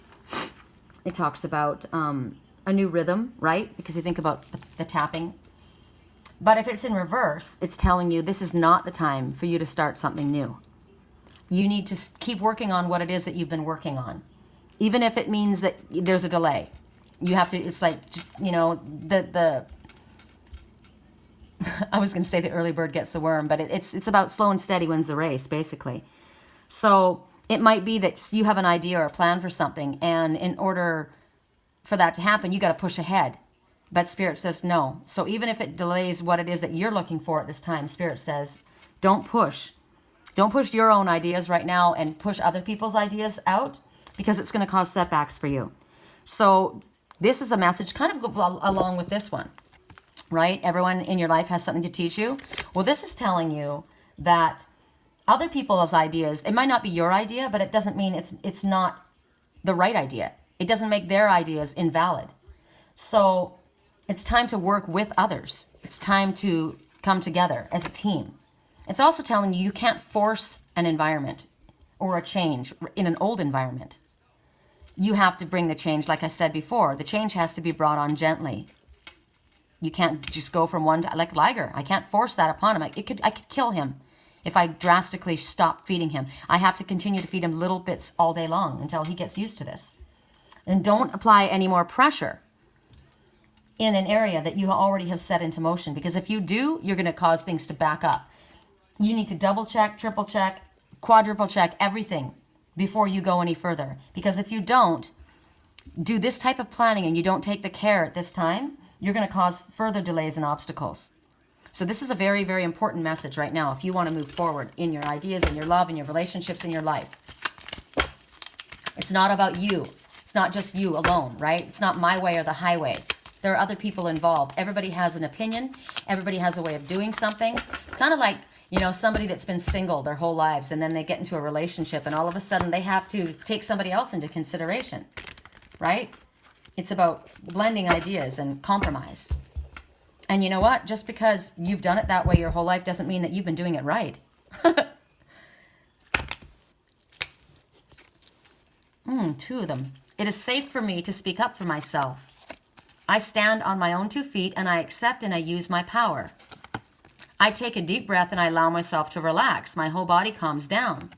It talks about a new rhythm, right? Because you think about the tapping. But if it's in reverse, it's telling you this is not the time for you to start something new. You need to keep working on what it is that you've been working on. Even if it means that there's a delay. You have to, it's like, you know, I was going to say the early bird gets the worm, but it's about slow and steady wins the race, basically. So it might be that you have an idea or a plan for something, and in order for that to happen, you got to push ahead. But Spirit says no. So even if it delays what it is that you're looking for at this time, Spirit says, don't push. Don't push your own ideas right now and push other people's ideas out, because it's going to cause setbacks for you. So this is a message kind of along with this one, right? Everyone in your life has something to teach you. Well, this is telling you that other people's ideas, it might not be your idea, but it doesn't mean it's not the right idea. It doesn't make their ideas invalid. So it's time to work with others. It's time to come together as a team. It's also telling you can't force an environment or a change in an old environment. You have to bring the change, like I said before. The change has to be brought on gently. You can't just go from one to, like Liger. I can't force that upon him. I could kill him if I drastically stop feeding him. I have to continue to feed him little bits all day long until he gets used to this. And don't apply any more pressure in an area that you already have set into motion, because if you do, you're going to cause things to back up. You need to double check, triple check, quadruple check everything before you go any further. Because if you don't do this type of planning and you don't take the care at this time, you're going to cause further delays and obstacles. So this is a very, very important message right now if you want to move forward in your ideas, in your love, in your relationships, in your life. It's not about you. It's not just you alone, right? It's not my way or the highway. There are other people involved. Everybody has an opinion. Everybody has a way of doing something. It's kind of like, you know, somebody that's been single their whole lives and then they get into a relationship and all of a sudden they have to take somebody else into consideration, right? It's about blending ideas and compromise. And you know what? Just because you've done it that way your whole life doesn't mean that you've been doing it right. Two of them. It is safe for me to speak up for myself. I stand on my own 2 feet and I accept and I use my power. I take a deep breath and I allow myself to relax. My whole body calms down.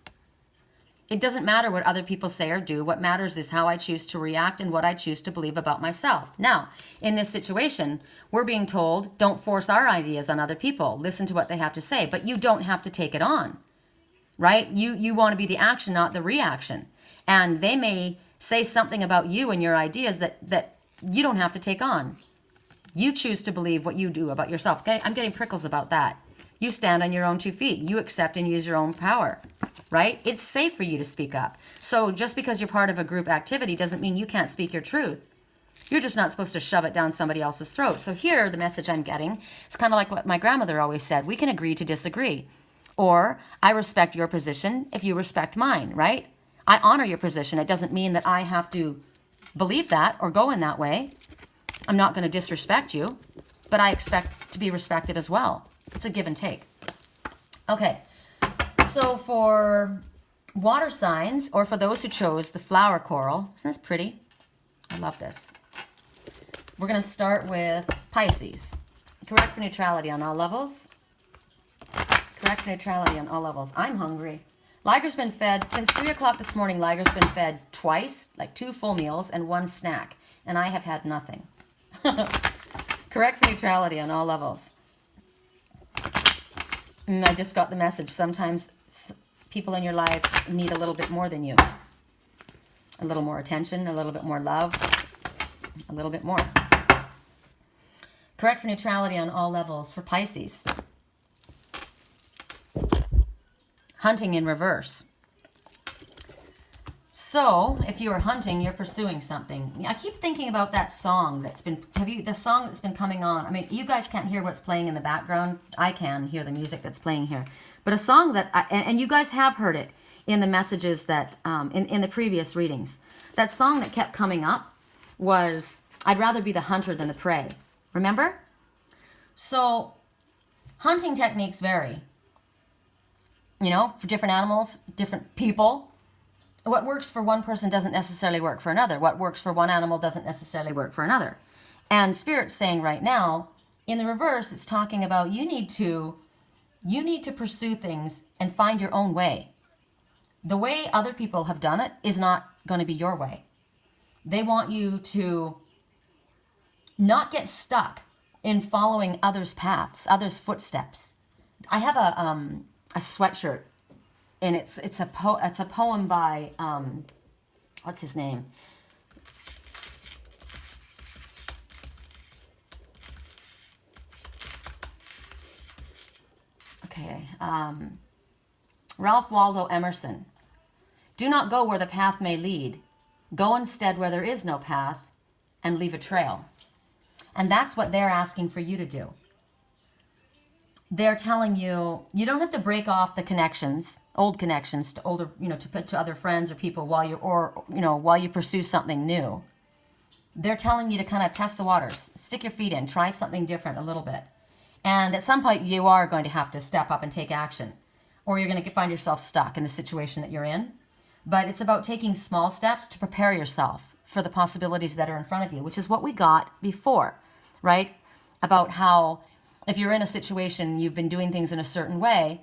It doesn't matter what other people say or do. What matters is how I choose to react and what I choose to believe about myself. Now, in this situation, we're being told, don't force our ideas on other people. Listen to what they have to say, but you don't have to take it on, right? You want to be the action, not the reaction. And they may say something about you and your ideas that you don't have to take on. You choose to believe what you do about yourself. Okay? I'm getting prickles about that. You stand on your own 2 feet. You accept and use your own power, right? It's safe for you to speak up. So just because you're part of a group activity doesn't mean you can't speak your truth. You're just not supposed to shove it down somebody else's throat. So here, the message I'm getting, it's kind of like what my grandmother always said. We can agree to disagree. Or, I respect your position if you respect mine, right? I honor your position. It doesn't mean that I have to believe that or go in that way. I'm not going to disrespect you, but I expect to be respected as well. It's a give and take. Okay, so for water signs, or for those who chose the flower coral, isn't this pretty? I love this. We're going to start with Pisces. Correct for neutrality on all levels. Correct for neutrality on all levels. I'm hungry. Liger's been fed, since 3 o'clock this morning, Liger's been fed twice, like 2 full meals and 1 snack, and I have had nothing. Correct for neutrality on all levels. And I just got the message. Sometimes people in your life need a little bit more than you. A little more attention, a little bit more love, a little bit more. Correct for neutrality on all levels for Pisces. Hunting in reverse. So, if you are hunting, you're pursuing something. I keep thinking about that song that's been, the song that's been coming on. I mean, you guys can't hear what's playing in the background. I can hear the music that's playing here. But a song that, and you guys have heard it in the messages that, in the previous readings. That song that kept coming up was, I'd rather be the hunter than the prey. Remember? So, hunting techniques vary. You know, for different animals, different people. What works for one person doesn't necessarily work for another. What works for one animal doesn't necessarily work for another. And Spirit's saying right now, in the reverse, it's talking about you need to pursue things and find your own way. The way other people have done it is not going to be your way. They want you to not get stuck in following others' paths, others' footsteps. I have a sweatshirt. And it's a poem by, what's his name? Okay, Ralph Waldo Emerson. Do not go where the path may lead. Go instead where there is no path and leave a trail. And that's what they're asking for you to do. They're telling you, you don't have to break off the connections, old connections to older, to other friends or people while you pursue something new. They're telling you to kind of test the waters, stick your feet in, try something different a little bit. And at some point, you are going to have to step up and take action, or you're going to find yourself stuck in the situation that you're in. But it's about taking small steps to prepare yourself for the possibilities that are in front of you, which is what we got before, right? About how if you're in a situation, you've been doing things in a certain way,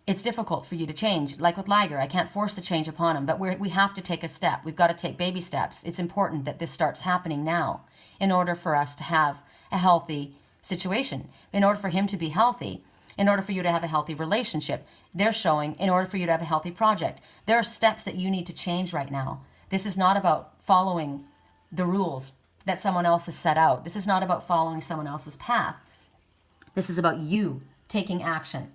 it's difficult for you to change. Like with Liger, I can't force the change upon him, but we have to take a step. We've got to take baby steps. It's important that this starts happening now in order for us to have a healthy situation, in order for him to be healthy, in order for you to have a healthy relationship. They're showing in order for you to have a healthy project. There are steps that you need to change right now. This is not about following the rules that someone else has set out. This is not about following someone else's path. This is about you taking action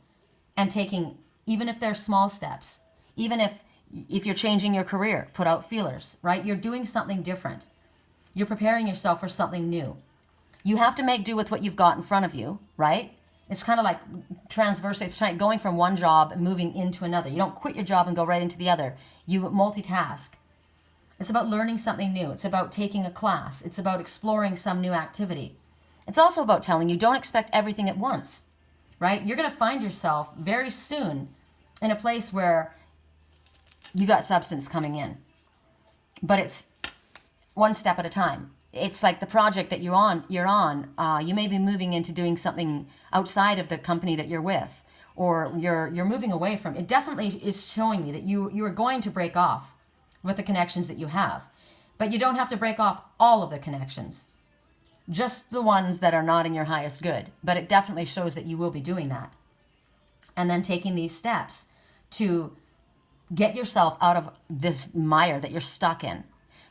and taking, even if they're small steps, even if you're changing your career, put out feelers, right? You're doing something different. You're preparing yourself for something new. You have to make do with what you've got in front of you, right? It's kind of like transverse. It's going from one job and moving into another. You don't quit your job and go right into the other. You multitask. It's about learning something new. It's about taking a class. It's about exploring some new activity. It's also about telling you don't expect everything at once, right? You're going to find yourself very soon in a place where you got substance coming in. But it's one step at a time. It's like the project that you're on. You may be moving into doing something outside of the company that you're with, or you're moving away from. It definitely is showing me that you are going to break off with the connections that you have. But you don't have to break off all of the connections, just the ones that are not in your highest good. But it definitely shows that you will be doing that. And then taking these steps to get yourself out of this mire that you're stuck in.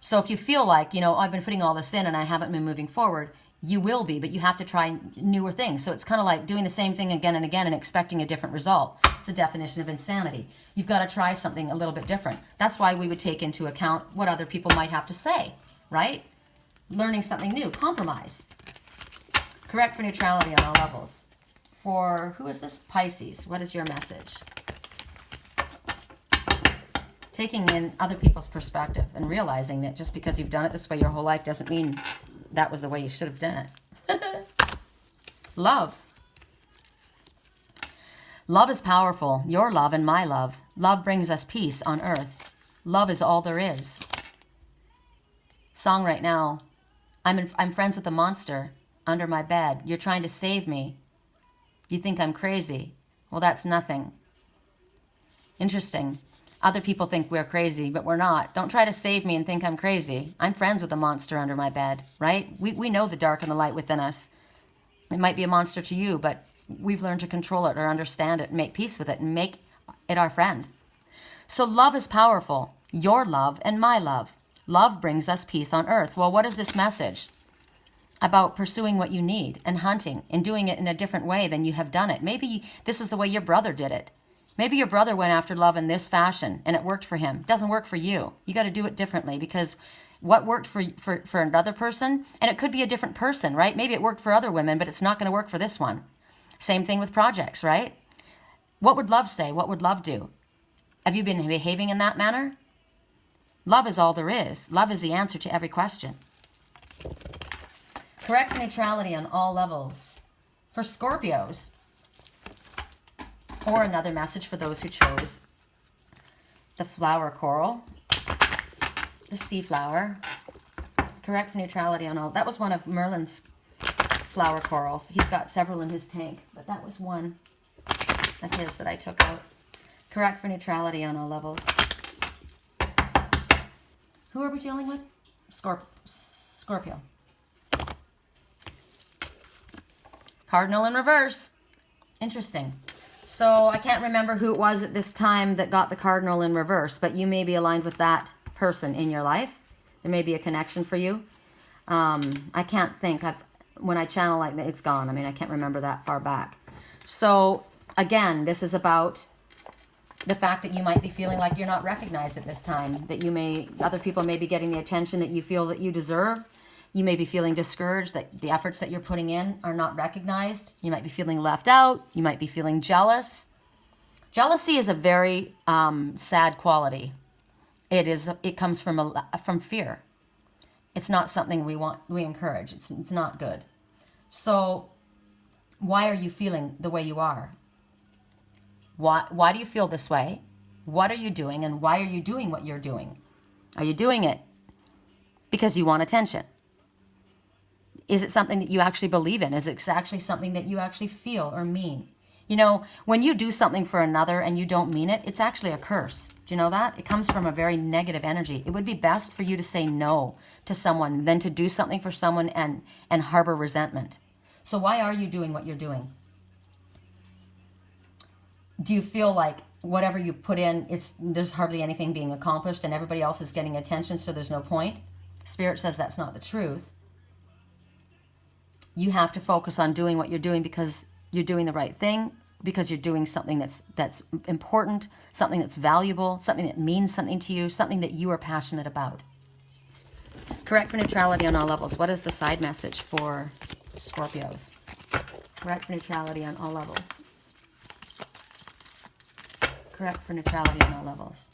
So if you feel like, I've been putting all this in and I haven't been moving forward, you will be, but you have to try newer things. So it's kind of like doing the same thing again and again and expecting a different result. It's a definition of insanity. You've got to try something a little bit different. That's why we would take into account what other people might have to say, right? Learning something new, compromise. Correct for neutrality on all levels. For, who is this? Pisces. What is your message? Taking in other people's perspective and realizing that just because you've done it this way your whole life doesn't mean that was the way you should have done it. Love. Love is powerful. Your love and my love. Love brings us peace on earth. Love is all there is. Song right now. I'm friends with a monster under my bed. You're trying to save me. You think I'm crazy. Well, that's nothing. Interesting. Other people think we're crazy, but we're not. Don't try to save me and think I'm crazy. I'm friends with a monster under my bed, right? We know the dark and the light within us. It might be a monster to you, but we've learned to control it or understand it and make peace with it and make it our friend. So love is powerful. Your love and my love. Love brings us peace on earth. Well, what is this message? About pursuing what you need and hunting and doing it in a different way than you have done it. Maybe this is the way your brother did it. Maybe your brother went after love in this fashion and it worked for him. It doesn't work for you. You got to do it differently, because what worked for another person, and it could be a different person, right? Maybe it worked for other women, but it's not going to work for this one. Same thing with projects, right? What would love say? What would love do? Have you been behaving in that manner? Love is all there is. Love is the answer to every question. Correct neutrality on all levels. For Scorpios, or another message for those who chose the flower coral, the sea flower. Correct for neutrality on all. That was one of Merlin's flower corals. He's got several in his tank, but that was one of his that I took out. Correct for neutrality on all levels. Who are we dealing with? Scorpio. Cardinal in reverse. Interesting. So I can't remember who it was at this time that got the cardinal in reverse, but you may be aligned with that person in your life. There may be a connection for you. I can't think. When I channel like that, it's gone. I mean, I can't remember that far back. So again, this is about the fact that you might be feeling like you're not recognized at this time, that other people may be getting the attention that you feel that you deserve. You may be feeling discouraged that the efforts that you're putting in are not recognized. You might be feeling left out. You might be feeling jealous. Jealousy is a very sad quality. It comes from fear. It's not something we encourage. It's not good. So Why are you feeling the way you are? Why do you feel this way? What are you doing, and why are you doing what you're doing? Are you doing it because you want attention? Is it something that you actually believe in? Is it actually something that you actually feel or mean? You know, when you do something for another and you don't mean it, it's actually a curse. Do you know that? It comes from a very negative energy. It would be best for you to say no to someone than to do something for someone and harbor resentment. So why are you doing what you're doing? Do you feel like whatever you put in, there's hardly anything being accomplished and everybody else is getting attention, so there's no point? Spirit says that's not the truth. You have to focus on doing what you're doing because you're doing the right thing, because you're doing something that's important, something that's valuable, something that means something to you, something that you are passionate about. Correct for neutrality on all levels. What is the side message for Scorpios? Correct for neutrality on all levels. Correct for neutrality on all levels.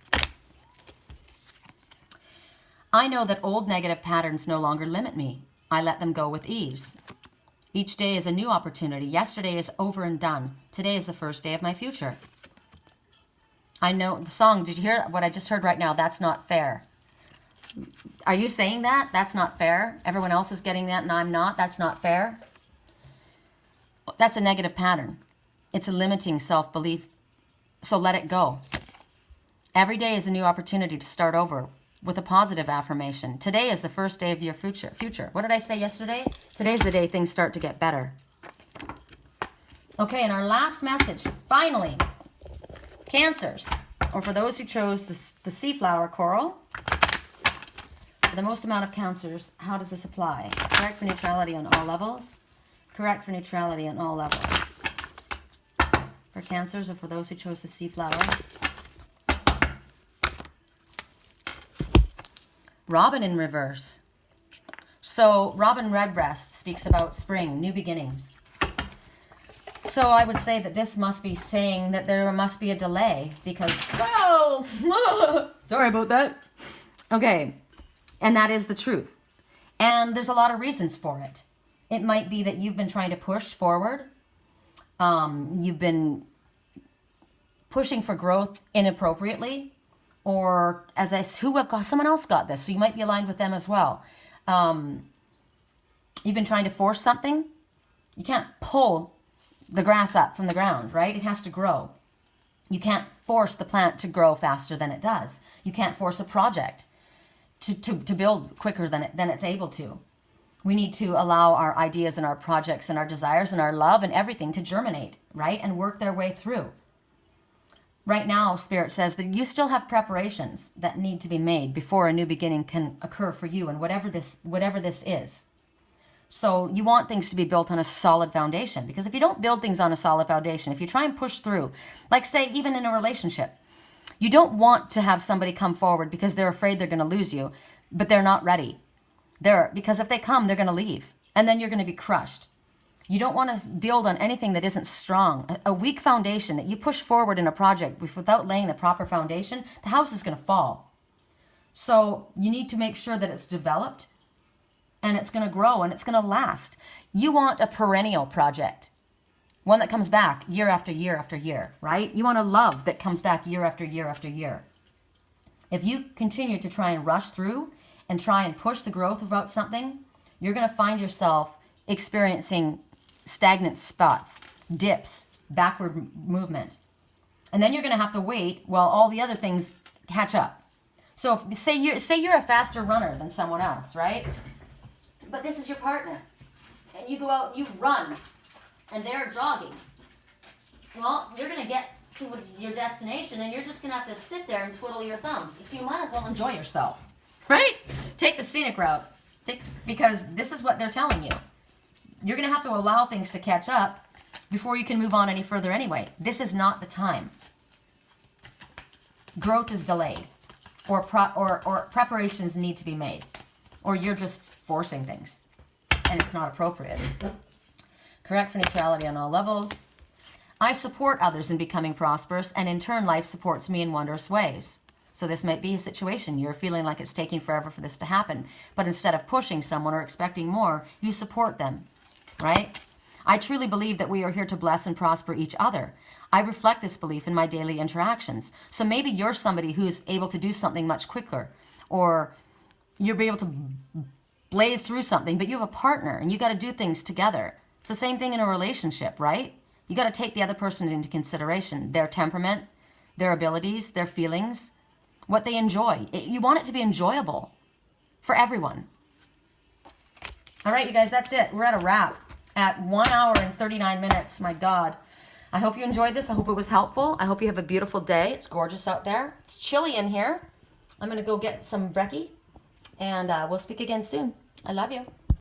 I know that old negative patterns no longer limit me. I let them go with ease. Each day is a new opportunity. Yesterday is over and done. Today is the first day of my future. I know the song. Did you hear what I just heard right now? That's not fair. Are you saying that? That's not fair. Everyone else is getting that and I'm not. That's not fair. That's a negative pattern. It's a limiting self-belief. So let it go. Every day is a new opportunity to start over with a positive affirmation. Today is the first day of your future. What did I say yesterday? Today's the day things start to get better. Okay, and our last message, finally, Cancers, or for those who chose the sea flower coral, for the most amount of Cancers, how does this apply? Correct for neutrality on all levels. Correct for neutrality on all levels. For Cancers, or for those who chose the sea flower. Robin in reverse. So Robin Redbreast speaks about spring, new beginnings. So I would say that this must be saying that there must be a delay because, whoa, sorry about that. Okay, and that is the truth. And there's a lot of reasons for it. It might be that you've been trying to push forward. You've been pushing for growth inappropriately. Or someone else got this, so you might be aligned with them as well. You've been trying to force something. You can't pull the grass up from the ground, right? It has to grow. You can't force the plant to grow faster than it does. You can't force a project to build quicker than it's able to. We need to allow our ideas and our projects and our desires and our love and everything to germinate, right? And work their way through. Right now, Spirit says that you still have preparations that need to be made before a new beginning can occur for you and whatever this is. So you want things to be built on a solid foundation, because if you don't build things on a solid foundation, if you try and push through, like say even in a relationship, you don't want to have somebody come forward because they're afraid they're going to lose you, but they're not ready. Because if they come, they're going to leave and then you're going to be crushed. You don't want to build on anything that isn't strong. A weak foundation that you push forward in a project without laying the proper foundation, the house is going to fall. So you need to make sure that it's developed and it's going to grow and it's going to last. You want a perennial project, one that comes back year after year after year, right? You want a love that comes back year after year after year. If you continue to try and rush through and try and push the growth about something, you're going to find yourself experiencing stagnant spots, dips, backward movement. And then you're going to have to wait while all the other things catch up. So if, say you're a faster runner than someone else, right? But this is your partner. And you go out and you run and they're jogging. Well, you're going to get to your destination and you're just going to have to sit there and twiddle your thumbs. So you might as well enjoy yourself, right? Take the scenic route because this is what they're telling you. You're going to have to allow things to catch up before you can move on any further anyway. This is not the time. Growth is delayed, or preparations need to be made, or you're just forcing things, and it's not appropriate. Correct for neutrality on all levels. I support others in becoming prosperous, and in turn, life supports me in wondrous ways. So this might be a situation you're feeling like it's taking forever for this to happen, but instead of pushing someone or expecting more, you support them. Right? I truly believe that we are here to bless and prosper each other. I reflect this belief in my daily interactions. So maybe you're somebody who's able to do something much quicker, or you'll be able to blaze through something, but you have a partner and you got to do things together. It's the same thing in a relationship, right? You got to take the other person into consideration, their temperament, their abilities, their feelings, what they enjoy. You want it to be enjoyable for everyone. All right, you guys, that's it. We're at a wrap at 1 hour and 39 minutes. My God. I hope you enjoyed this. I hope it was helpful. I hope you have a beautiful day. It's gorgeous out there. It's chilly in here. I'm going to go get some brekkie, and we'll speak again soon. I love you.